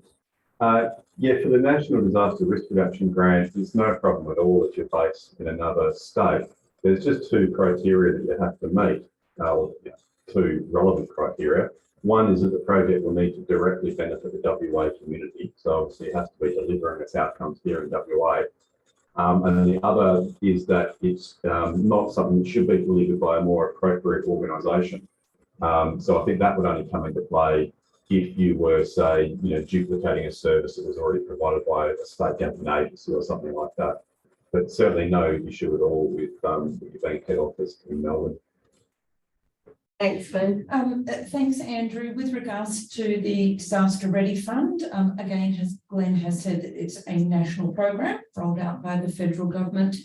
Yeah, for the National Disaster Risk Reduction Grant, it's no problem at all if you're based in another state. There's just 2 criteria that you have to meet, 2 relevant criteria. One is that the project will need to directly benefit the WA community. So obviously it has to be delivering its outcomes here in WA. And the other is that it's not something that should be delivered by a more appropriate organisation. So I think that would only come into play if you were, say, duplicating a service that was already provided by a state government agency or something like that. But certainly no issue at all with your bank head office in Melbourne. Thanks, Glenn. Thanks, Andrew. With regards to the Disaster Ready Fund, again, as Glenn has said, it's a national program rolled out by the federal government.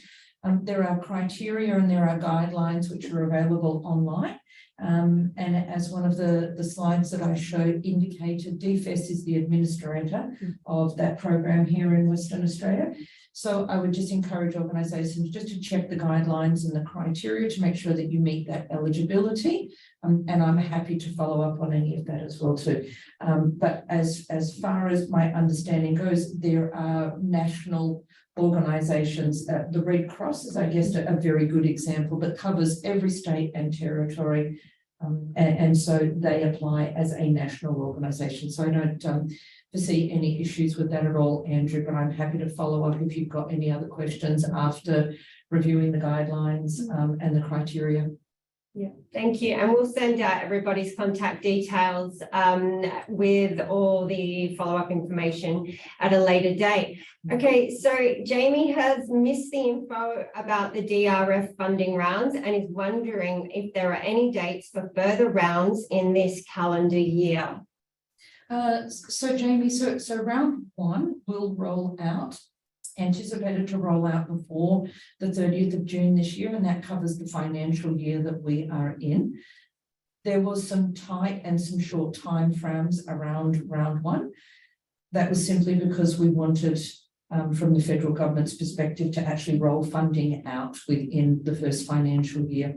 There are criteria and there are guidelines which are available online. And as one of the slides that I showed indicated, DFS is the administrator of that program here in Western Australia. So I would just encourage organisations just to check the guidelines and the criteria to make sure that you meet that eligibility. And I'm happy to follow up on any of that as well too. But as far as my understanding goes, there are national organisations. The Red Cross is, I guess, a very good example that covers every state and territory. And so they apply as a national organisation. So I don't foresee any issues with that at all, Andrew, but I'm happy to follow up if you've got any other questions after reviewing the guidelines and the criteria. Yeah, thank you. And we'll send out everybody's contact details with all the follow-up information at a later date. Okay, so Jamie has missed the info about the DRF funding rounds and is wondering if there are any dates for further rounds in this calendar year. So Jamie, so round one will roll out, anticipated to roll out before the 30th of June this year, and that covers the financial year that we are in. There was some tight and some short time frames around round one. That was simply because we wanted, from the federal government's perspective, to actually roll funding out within the first financial year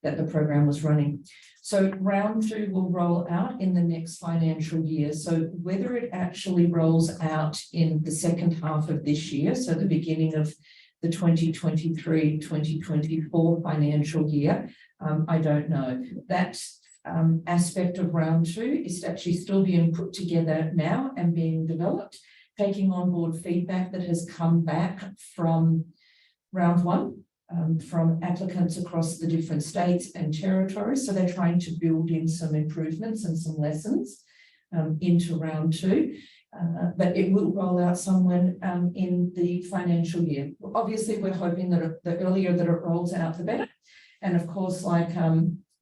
that the program was running. So round two will roll out in the next financial year. So whether it actually rolls out in the second half of this year, so the beginning of the 2023-2024 financial year, I don't know. That aspect of round two is actually still being put together now and being developed, taking on board feedback that has come back from round one. From applicants across the different states and territories. So they're trying to build in some improvements and some lessons into round two. But it will roll out somewhere in the financial year. Obviously, we're hoping that the earlier that it rolls out, the better. And of course, like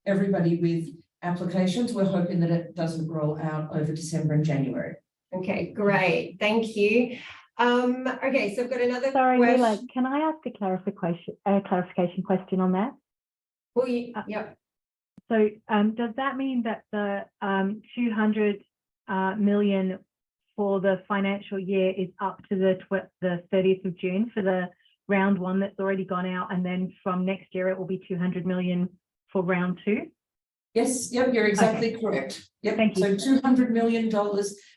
everybody with applications, we're hoping that it doesn't roll out over December and January. Okay, great. Thank you. Okay, so I've got another Sorry, question. Leila, can I ask a clarification question on that? Well, yep. So does that mean that the 200 million for the financial year is up to the 30th of June for the round one that's already gone out, and then from next year it will be 200 million for round two? Yes, yep, you're exactly correct. Yep. Thank you. So $200 million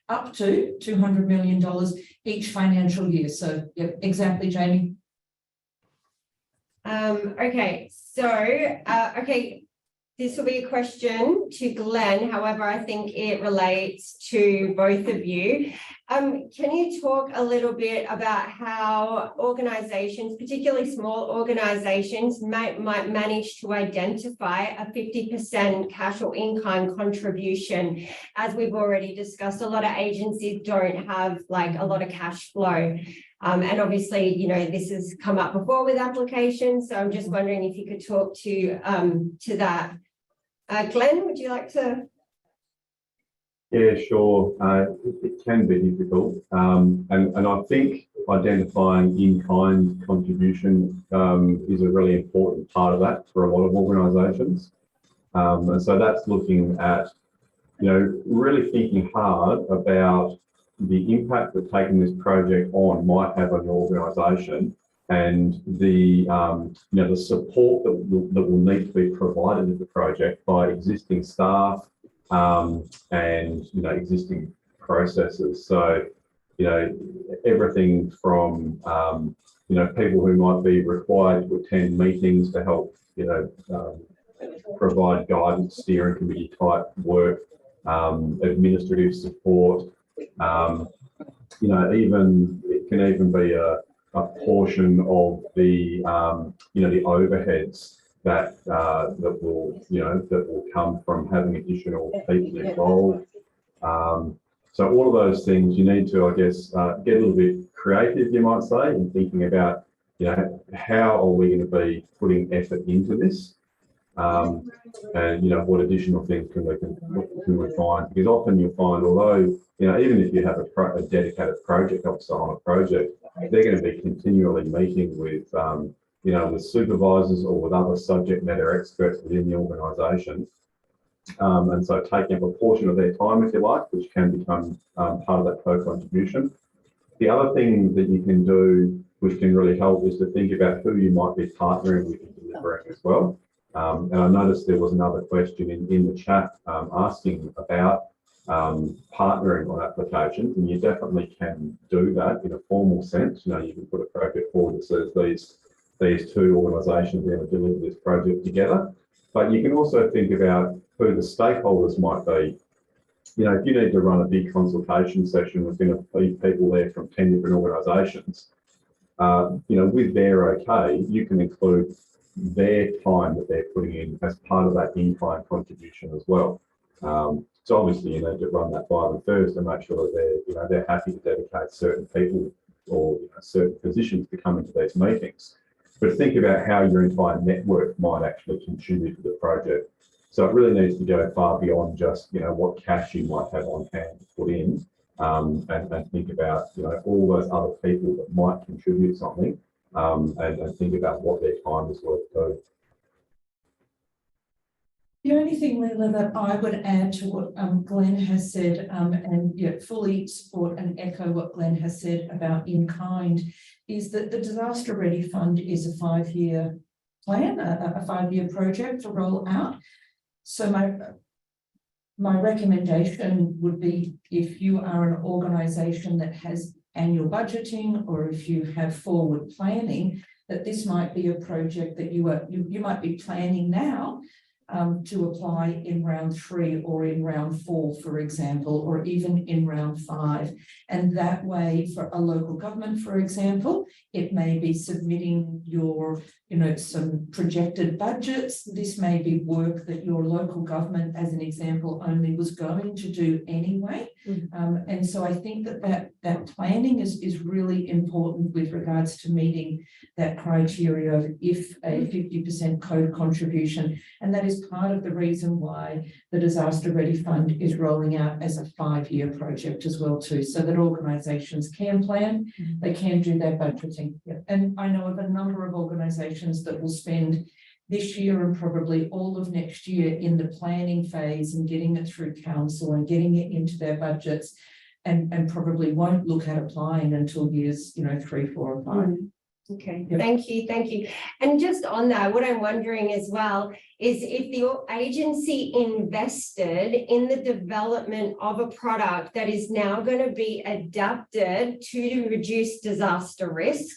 up to $200 million each financial year. So yep, exactly, Jamie. Okay, so okay, this will be a question to Glenn. However, I think it relates to both of you. Can you talk a little bit about how organisations, particularly small organisations, might manage to identify a 50% cash or in-kind contribution? As we've already discussed, a lot of agencies don't have like a lot of cash flow. And obviously, you know, this has come up before with applications. So I'm just wondering if you could talk to that. Glenn, would you like to? Yeah, sure. It can be difficult. And I think identifying in-kind contribution is a really important part of that for a lot of organisations. And so that's looking at, you know, really thinking hard about the impact that taking this project on might have on your organisation, and the you know, the support that will need to be provided to the project by existing staff and, you know, existing processes. So, you know, everything from you know, people who might be required to attend meetings to help, you know, provide guidance, steering committee type work, administrative support. You know, even it can even be a portion of the you know, the overheads that that will, you know, that will come from having additional people involved. So all of those things you need to, I guess, get a little bit creative, you might say, in thinking about, you know, how are we going to be putting effort into this, and, you know, what additional things can we find? Because often you'll find, although, you know, even if you have a dedicated project officer on a project, they're going to be continually meeting with, you with supervisors or with other subject matter experts within the organisation. And so taking up a portion of their time, if you like, which can become part of that co-contribution. The other thing that you can do, which can really help, is to think about who you might be partnering with in delivering as well. And I noticed there was another question in the chat asking about partnering on applications, and you definitely can do that in a formal sense. You can put a project forward that says these two organisations are going to deliver this project together. But you can also think about who the stakeholders might be. If you need to run a big consultation session with people there from 10 different organisations, with their okay, you can include their time that they're putting in as part of that in-kind contribution as well. So obviously you need to run that by them first and make sure that they're happy to dedicate certain people or certain positions to come into these meetings. But think about how your entire network might actually contribute to the project. So it really needs to go far beyond just what cash you might have on hand to put in, and think about all those other people that might contribute something, and think about what their time is worth too. The only thing, Leila, that I would add to what Glenn has said, and fully support and echo what Glenn has said about in kind, is that the Disaster Ready Fund is a 5-year plan, a 5-year project to roll out. So my recommendation would be, if you are an organisation that has annual budgeting, or if you have forward planning, that this might be a project that you might be planning now to apply in round 3 or in round 4, for example, or even in round 5. And that way, for a local government, for example, it may be submitting your, some projected budgets. This may be work that your local government, as an example, only was going to do anyway. And so I think that planning is really important with regards to meeting that criteria of if a 50% co-contribution. And that is part of the reason why the Disaster Ready Fund is rolling out as a 5-year project as well too, so that organisations can plan, they can do their budgeting. And I know of a number of organisations that will spend this year and probably all of next year in the planning phase and getting it through council and getting it into their budgets, and probably won't look at applying until years 3, 4 or 5. Okay, Yep. thank you. And just on that, what I'm wondering as well is if the agency invested in the development of a product that is now going to be adapted to reduce disaster risk,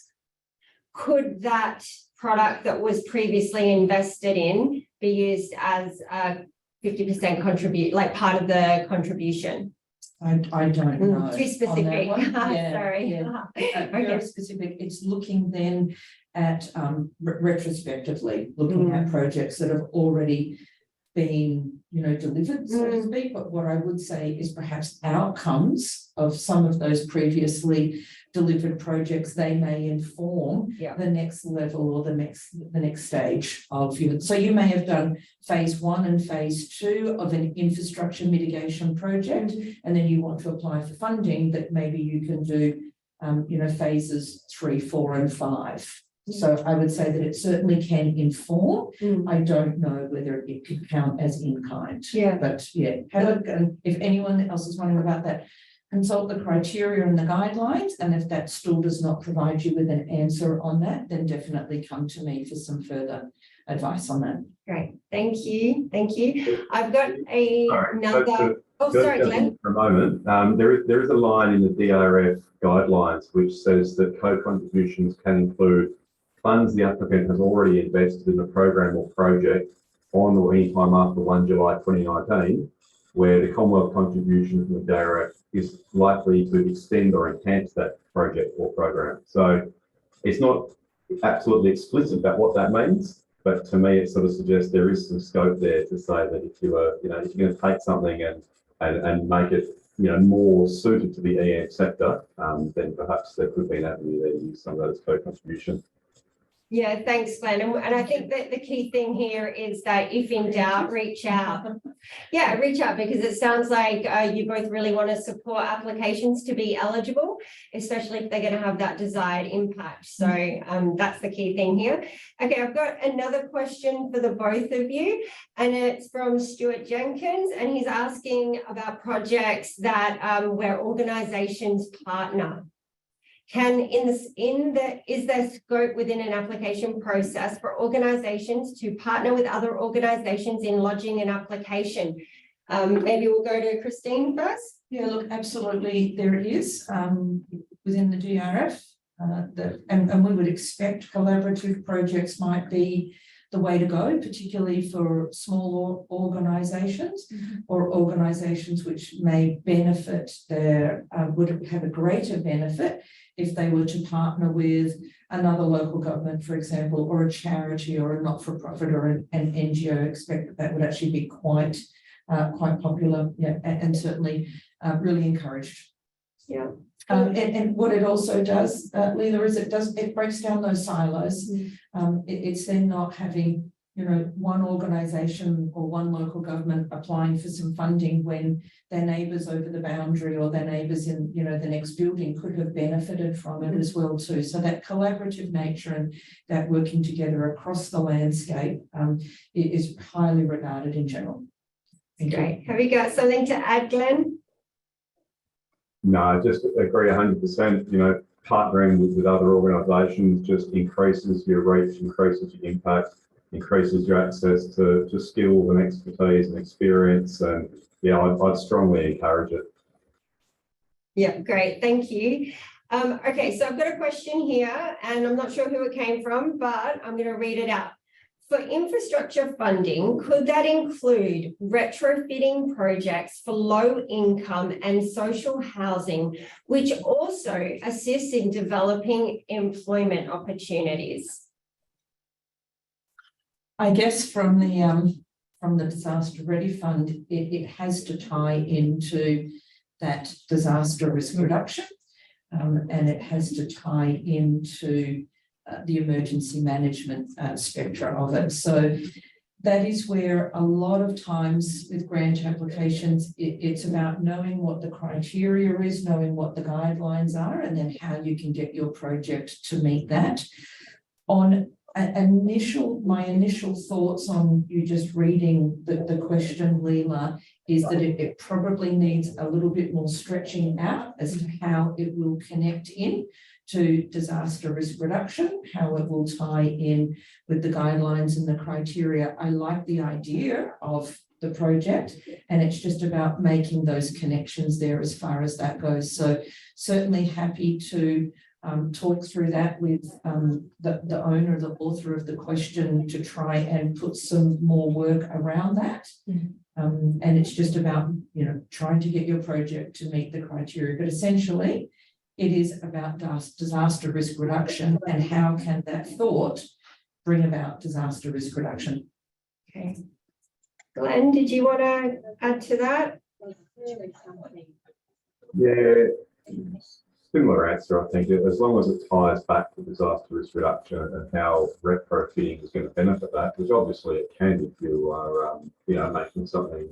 could that product that was previously invested in be used as a 50% contribute, like part of the contribution? I don't know. Too specific. Sorry. Very specific. It's looking then at retrospectively looking at projects that have already been, delivered, so to speak. But what I would say is perhaps outcomes of some of those previously delivered projects, they may inform the next level or the next stage of you. So you may have done phase 1 and phase 2 of an infrastructure mitigation project, and then you want to apply for funding that maybe you can do, phases 3, 4, and 5. So I would say that it certainly can inform. I don't know whether it could count as in kind. But if anyone else is wondering about that, consult the criteria and the guidelines. And if that still does not provide you with an answer on that, then definitely come to me for some further advice on that. Great, thank you. I've got another. Sorry, Glenn. For a moment, there is a line in the DRF guidelines which says that co-contributions can include funds the applicant has already invested in a program or project on or any time after 1 July 2019, where the Commonwealth contribution from the DRF is likely to extend or enhance that project or program. So it's not absolutely explicit about what that means, but to me it sort of suggests there is some scope there to say that if you are, if you're going to take something and make it, more suited to the EM sector, then perhaps there could be an avenue there to use some of those co-contribution. Yeah, thanks, Glenn. And I think that the key thing here is that if in doubt, reach out. Yeah, reach out, because it sounds like you both really want to support applications to be eligible, especially if they're going to have that desired impact. So that's the key thing here. Okay, I've got another question for the both of you, and it's from Stuart Jenkins, and he's asking about projects that where organisations partner. Is there scope within an application process for organisations to partner with other organisations in lodging an application? Maybe we'll go to Christine first. Yeah, look, absolutely, there is within the DRF, and we would expect collaborative projects might be the way to go, particularly for small organisations or organisations which may benefit would have a greater benefit if they were to partner with another local government, for example, or a charity or a not-for-profit or an NGO. Expect that would actually be quite popular, yeah, and certainly really encouraged. Yeah. And what it also does, Leila, is it breaks down those silos. It's then not having, one organisation or one local government applying for some funding when their neighbours over the boundary or their neighbours in, the next building could have benefited from it as well too. So that collaborative nature and that working together across the landscape is highly regarded in general. Great. Have you got something to add, Glenn? No, I just agree 100%. Partnering with other organisations just increases your reach, increases your impact, increases your access to skills and expertise and experience. And yeah, I'd strongly encourage it. Yeah, great. Thank you. Okay, so I've got a question here, and I'm not sure who it came from, but I'm going to read it out. For infrastructure funding, could that include retrofitting projects for low income and social housing, which also assists in developing employment opportunities? I guess from the Disaster Ready Fund, it has to tie into that disaster risk reduction, and it has to tie into the emergency management spectrum of it. So that is where a lot of times with grant applications, it's about knowing what the criteria is, knowing what the guidelines are, and then how you can get your project to meet that. On my initial thoughts on you just reading the question, Leila, is that it probably needs a little bit more stretching out as to how it will connect in to disaster risk reduction, how it will tie in with the guidelines and the criteria. I like the idea of the project, and it's just about making those connections there as far as that goes. So certainly happy to talk through that with the owner, the author of the question, to try and put some more work around that. And it's just about, trying to get your project to meet the criteria. But essentially, it is about disaster risk reduction and how can that thought bring about disaster risk reduction. Okay. Glenn, did you want to add to that? Yeah, similar answer, I think. As long as it ties back to disaster risk reduction and how retrofitting is going to benefit that, which obviously it can if you are, making something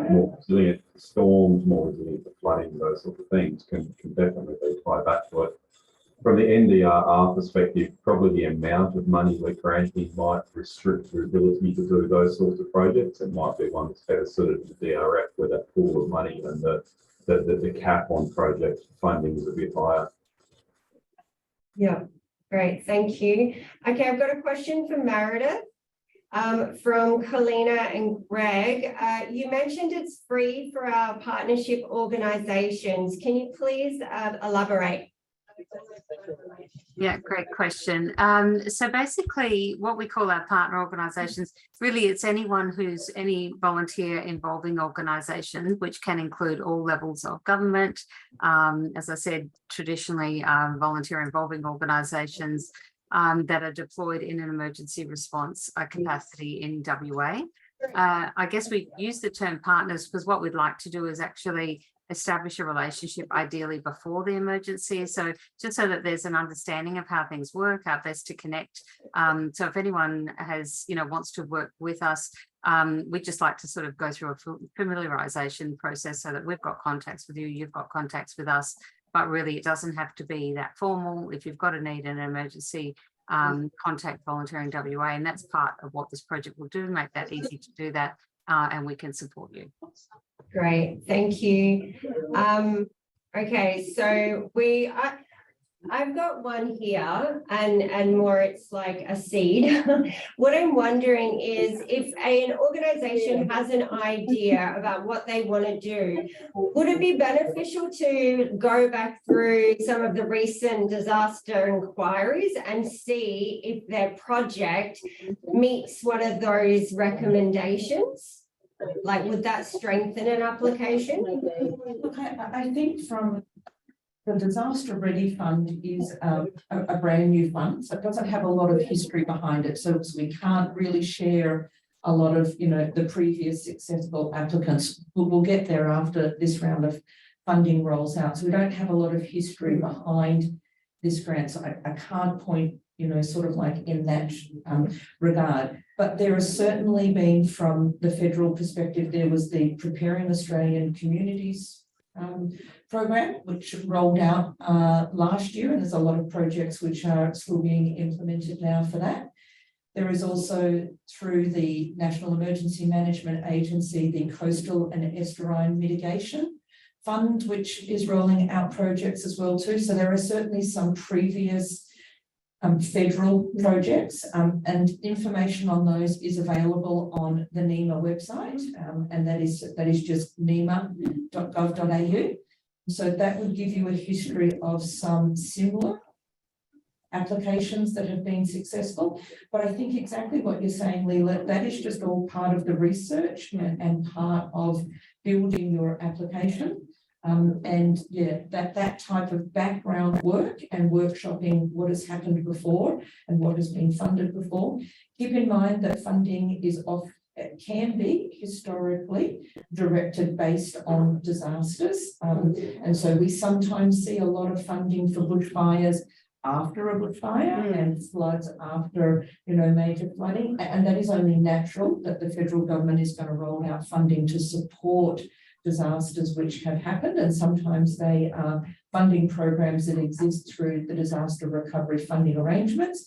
more resilient to storms, more resilient to flooding, those sorts of things can definitely be tied back to it. From the NDRR perspective, probably the amount of money we're granting might restrict your ability to do those sorts of projects. It might be one that's better suited to the DRF, where that pool of money and the cap on project funding is a bit higher. Yeah, great, thank you. Okay, I've got a question from Meredith. From Kalina and Greg. You mentioned it's free for our partnership organisations. Can you please elaborate? Yeah, great question. So basically what we call our partner organisations, really it's anyone who's any volunteer involving organisation, which can include all levels of government. As I said, traditionally volunteer involving organisations that are deployed in an emergency response capacity in WA. I guess we use the term partners because what we'd like to do is actually establish a relationship ideally before the emergency. So just so that there's an understanding of how things work, how best to connect. So if anyone has, wants to work with us, we'd just like to sort of go through a familiarization process so that we've got contacts with you, you've got contacts with us, but really it doesn't have to be that formal. If you've got a need in an emergency, contact Volunteering WA, and that's part of what this project will do, make that easy to do that, and we can support you. Great, thank you. Okay, so I've got one here, and more it's like a seed. What I'm wondering is if an organisation has an idea about what they want to do, would it be beneficial to go back through some of the recent disaster inquiries and see if their project meets one of those recommendations? Like, would that strengthen an application? Look, I think from the Disaster Ready Fund is a brand new fund, so it doesn't have a lot of history behind it. So we can't really share a lot of, the previous successful applicants. We'll get there after this round of funding rolls out. So we don't have a lot of history behind this grant. So I can't point, sort of like in that regard. But there has certainly been, from the federal perspective, there was the Preparing Australian Communities program, which rolled out last year, and there's a lot of projects which are still being implemented now for that. There is also, through the National Emergency Management Agency, the Coastal and Estuarine Mitigation Fund, which is rolling out projects as well too. So there are certainly some previous federal projects, and information on those is available on the NEMA website, and that is just nema.gov.au. So that would give you a history of some similar applications that have been successful. But I think exactly what you're saying, Leela, that is just all part of the research and part of building your application. And yeah, that type of background work and workshopping what has happened before and what has been funded before. Keep in mind that funding can be historically directed based on disasters. And so we sometimes see a lot of funding for bushfires after a bushfire and floods after, major flooding. And that is only natural that the federal government is going to roll out funding to support disasters which have happened, and sometimes they are funding programs that exist through the disaster recovery funding arrangements,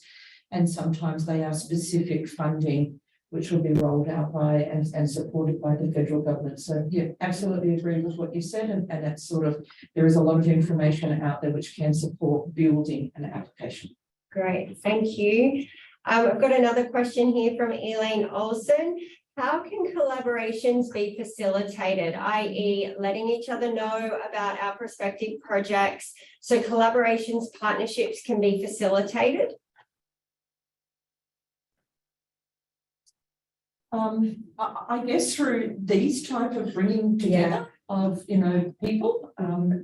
and sometimes they are specific funding which will be rolled out by and supported by the federal government. So yeah, absolutely agree with what you said, and that's sort of, there is a lot of information out there which can support building an application. Great, thank you. I've got another question here from Elaine Olson. How can collaborations be facilitated, i.e. letting each other know about our prospective projects so collaborations, partnerships can be facilitated? I guess through these type of bringing together of, people,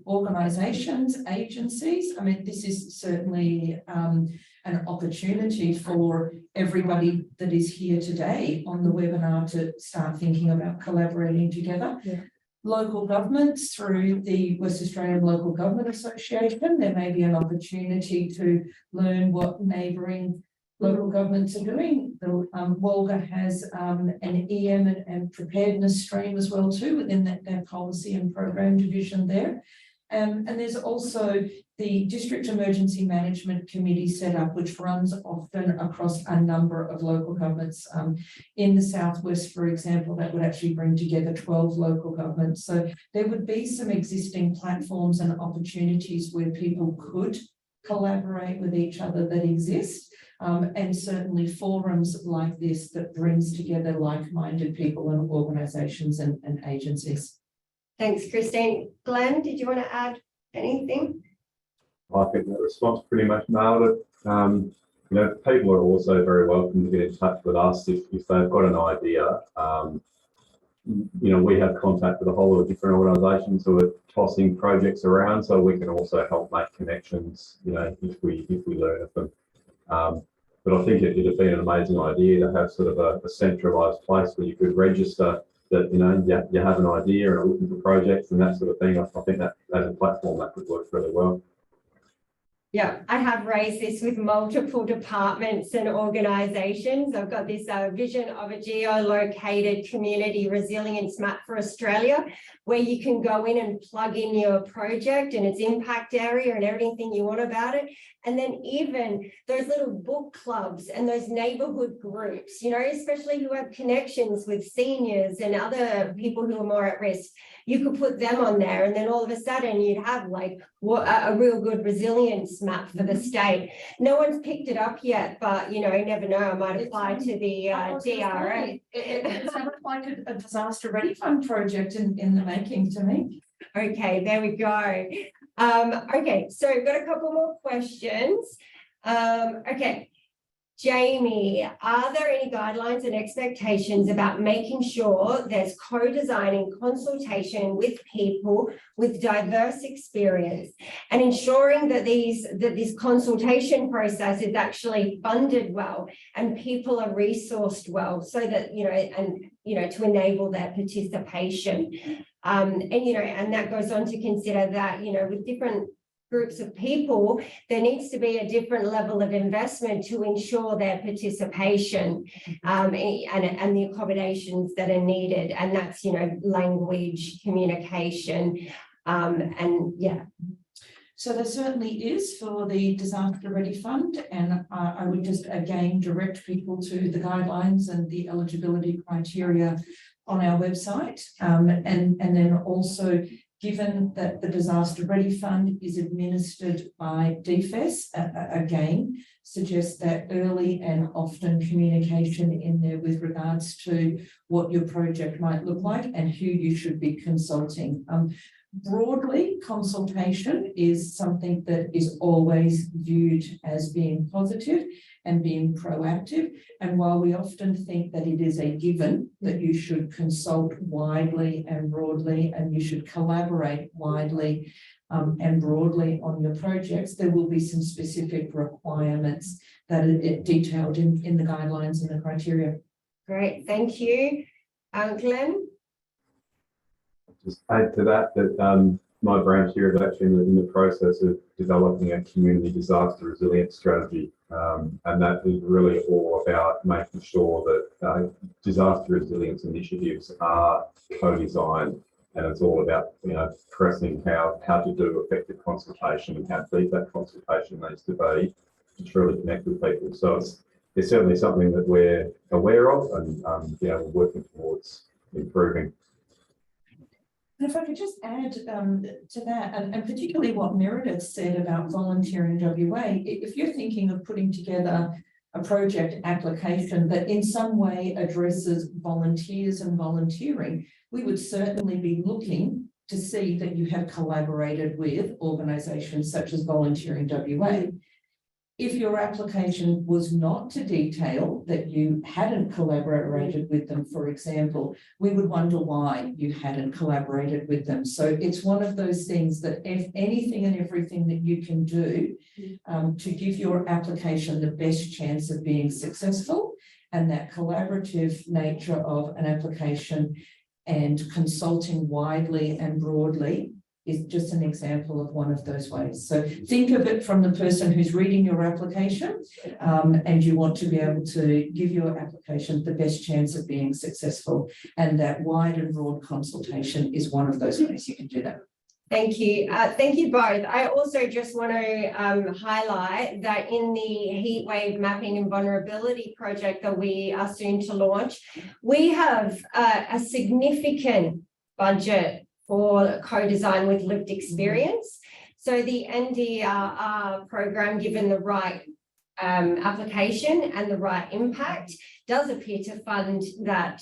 organisations, agencies. I mean, this is certainly an opportunity for everybody that is here today on the webinar to start thinking about collaborating together. Yeah. Local governments, through the West Australian Local Government Association, there may be an opportunity to learn what neighbouring local governments are doing. The Walga has an EM and preparedness stream as well too within that policy and program division there. And there's also the District Emergency Management Committee set up, which runs often across a number of local governments. In the Southwest, for example, that would actually bring together 12 local governments. So there would be some existing platforms and opportunities where people could collaborate with each other that exist. And certainly forums like this that brings together like-minded people and organisations and agencies. Thanks, Christine. Glenn, did you want to add anything? I think that response pretty much nailed it. People are also very welcome to get in touch with us if they've got an idea. We have contact with a whole lot of different organisations who are tossing projects around, so we can also help make connections, if we learn of them. But I think it'd have been an amazing idea to have sort of a centralised place where you could register that, you know, you have an idea and are looking for projects and that sort of thing. I think that as a platform, that could work really well. Yeah, I have raised this with multiple departments and organisations. I've got this vision of a geolocated community resilience map for Australia, where you can go in and plug in your project and its impact area and everything you want about it. And then even those little book clubs and those neighbourhood groups, you know, especially who have connections with seniors and other people who are more at risk, you could put them on there, and then all of a sudden you'd have like a real good resilience map for the state. No one's picked it up yet, but you know, you never know, I might apply to the DRA. It sounds like a disaster ready fund project in the making to me. Okay, there we go. Okay, so we've got a couple more questions. Okay, Jamie, are there any guidelines and expectations about making sure there's co-designing consultation with people with diverse experience and ensuring that this consultation process is actually funded well and people are resourced well, so that, you know, and, you know, to enable their participation? And, you know, and that goes on to consider that, you know, with different groups of people, there needs to be a different level of investment to ensure their participation and the accommodations that are needed. And that's, you know, language, communication, and yeah. So there certainly is for the Disaster Ready Fund, and I would just again direct people to the guidelines and the eligibility criteria on our website, and then also, given that the Disaster Ready Fund is administered by DFES, again, suggests that early and often communication in there with regards to what your project might look like and who you should be consulting. Broadly, consultation is something that is always viewed as being positive and being proactive. And while we often think that it is a given that you should consult widely and broadly and you should collaborate widely and broadly on your projects, there will be some specific requirements that are detailed in the guidelines and the criteria. Great, thank you. Glenn? Just add to that, my branch here is actually in the process of developing a community disaster resilience strategy. And that is really all about making sure that disaster resilience initiatives are co-designed, and it's all about, you know, pressing how to do effective consultation and how deep that consultation needs to be to truly connect with people. So it's certainly something that we're aware of and you know, we're working towards improving. And if I could just add to that, and particularly what Meredith said about volunteering WA, if you're thinking of putting together a project application that in some way addresses volunteers and volunteering, we would certainly be looking to see that you have collaborated with organisations such as Volunteering WA. If your application was not to detail that you hadn't collaborated with them, for example, we would wonder why you hadn't collaborated with them. So it's one of those things that if anything and everything that you can do to give your application the best chance of being successful, and that collaborative nature of an application and consulting widely and broadly is just an example of one of those ways. So think of it from the person who's reading your application, and you want to be able to give your application the best chance of being successful. And that wide and broad consultation is one of those ways you can do that. Thank you. Thank you both. I also just want to highlight that in the heatwave mapping and vulnerability project that we are soon to launch, we have a significant budget for co-design with lived experience. So the NDRR program, given the right application and the right impact, does appear to fund that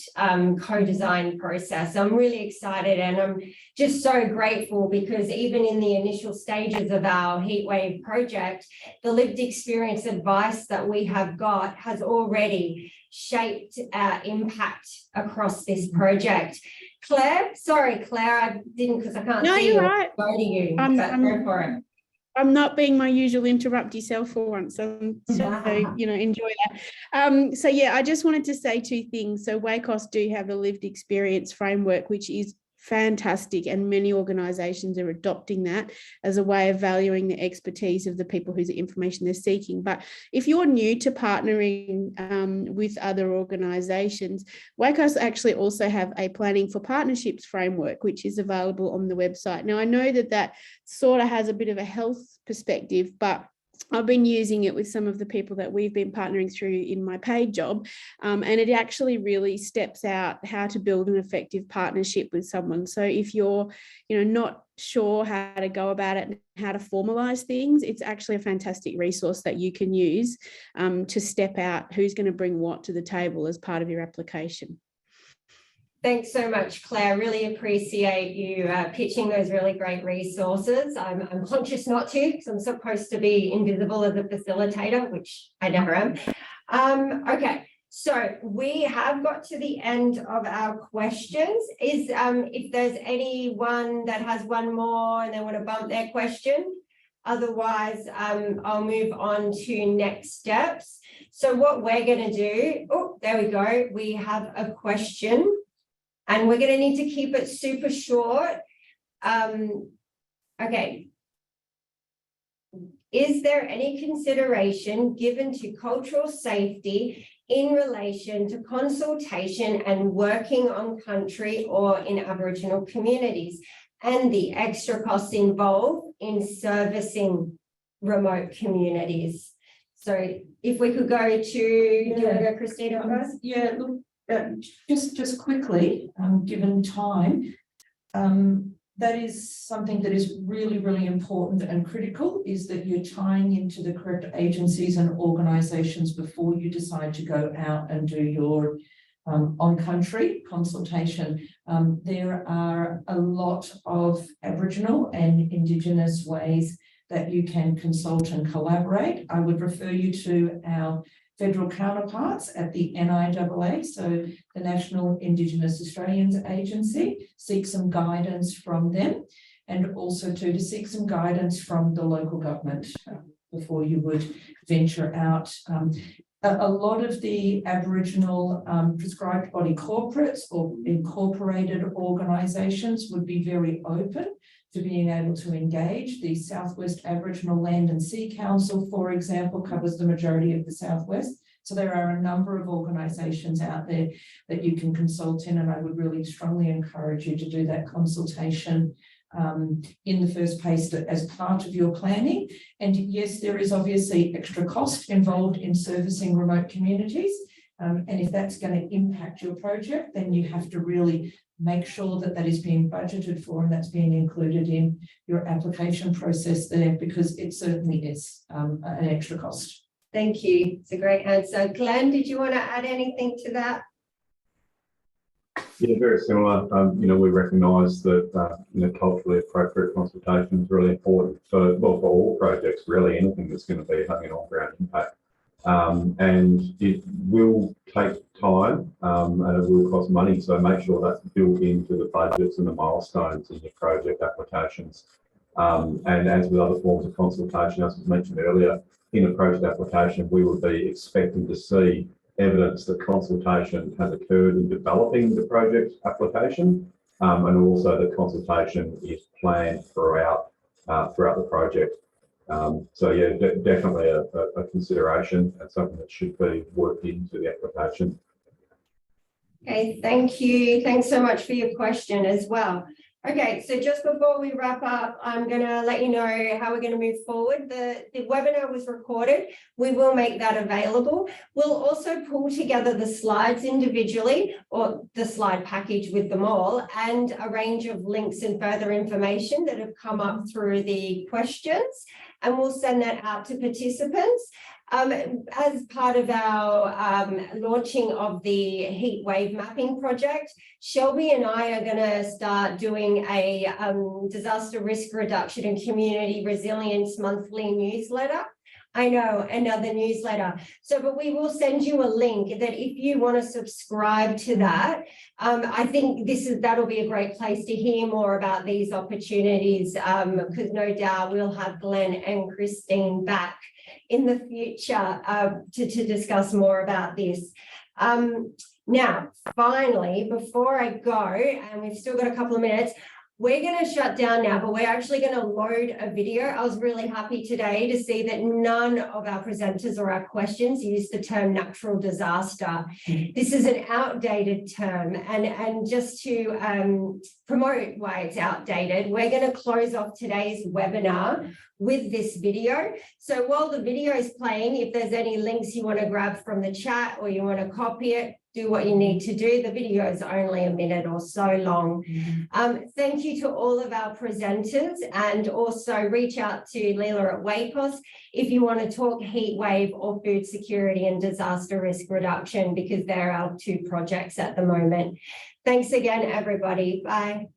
co-design process. I'm really excited, and I'm just so grateful because even in the initial stages of our heatwave project, the lived experience advice that we have got has already shaped our impact across this project. Claire, sorry, Claire, I didn't, because I can't see you. Right. Go to you, but go for it. I'm not being my usual interrupt yourself for once. So enjoy that. So yeah, I just wanted to say two things. So WACOS do have a lived experience framework, which is fantastic, and many organisations are adopting that as a way of valuing the expertise of the people whose information they're seeking. But if you're new to partnering with other organisations, WACOS actually also have a planning for partnerships framework, which is available on the website. Now, I know that sort of has a bit of a health perspective, but I've been using it with some of the people that we've been partnering through in my paid job, and it actually really steps out how to build an effective partnership with someone. So if you're, not sure how to go about it and how to formalize things, it's actually a fantastic resource that you can use to step out who's going to bring what to the table as part of your application. Thanks so much, Claire. Really appreciate you pitching those really great resources. I'm conscious not to, because I'm supposed to be invisible as a facilitator, which I never am. Okay, so we have got to the end of our questions. If there's anyone that has one more and they want to bump their question, otherwise I'll move on to next steps. So what we're going to do, oh, there we go. We have a question. And we're going to need to keep it super short. Okay. Is there any consideration given to cultural safety in relation to consultation and working on country or in Aboriginal communities, and the extra costs involved in servicing remote communities? So if we could go to, do you want to go, Christina, first? Yeah, look. Just quickly, given time, that is something that is really, really important and critical, is that you're tying into the correct agencies and organisations before you decide to go out and do your on-country consultation. There are a lot of Aboriginal and Indigenous ways that you can consult and collaborate. I would refer you to our federal counterparts at the NIAA, so the National Indigenous Australians Agency. Seek some guidance from them, and also to seek some guidance from the local government before you would venture out. A lot of the Aboriginal prescribed body corporates or incorporated organisations would be very open to being able to engage. The Southwest Aboriginal Land and Sea Council, for example, covers the majority of the Southwest. So there are a number of organisations out there that you can consult in, and I would really strongly encourage you to do that consultation in the first place as part of your planning. And yes, there is obviously extra cost involved in servicing remote communities. And if that's going to impact your project, then you have to really make sure that that is being budgeted for and that's being included in your application process there, because it certainly is an extra cost. Thank you. It's a great answer. Glenn, did you want to add anything to that? Yeah, very similar. We recognise that culturally appropriate consultation is really important for all projects, really, anything that's going to be having an on-ground impact. And it will take time and it will cost money. So make sure that's built into the budgets and the milestones in your project applications. And as with other forms of consultation, as was mentioned earlier, in a project application, we would be expecting to see evidence that consultation has occurred in developing the project application, and also that consultation is planned throughout the project. So yeah, definitely a consideration and something that should be worked into the application. Okay, thank you. Thanks so much for your question as well. Okay, so just before we wrap up, I'm going to let you know how we're going to move forward. The webinar was recorded. We will make that available. We'll also pull together the slides individually, or the slide package with them all, and a range of links and further information that have come up through the questions. And we'll send that out to participants. As part of our launching of the heat wave mapping project, Shelby and I are going to start doing a disaster risk reduction and community resilience monthly newsletter. I know, another newsletter. So, but we will send you a link that if you want to subscribe to that, I think that'll be a great place to hear more about these opportunities, because no doubt we'll have Glenn and Christine back in the future to discuss more about this. Now, finally, before I go, and we've still got a couple of minutes, we're going to shut down now, but we're actually going to load a video. I was really happy today to see that none of our presenters or our questions used the term natural disaster. This is an outdated term, and just to promote why it's outdated, we're going to close off today's webinar with this video. So while the video is playing, if there's any links you want to grab from the chat or you want to copy it, do what you need to do. The video is only a minute or so long. Thank you to all of our presenters, and also reach out to Leela at WAPOS if you want to talk heat wave or food security and disaster risk reduction, because they're our two projects at the moment. Thanks again, everybody. Bye.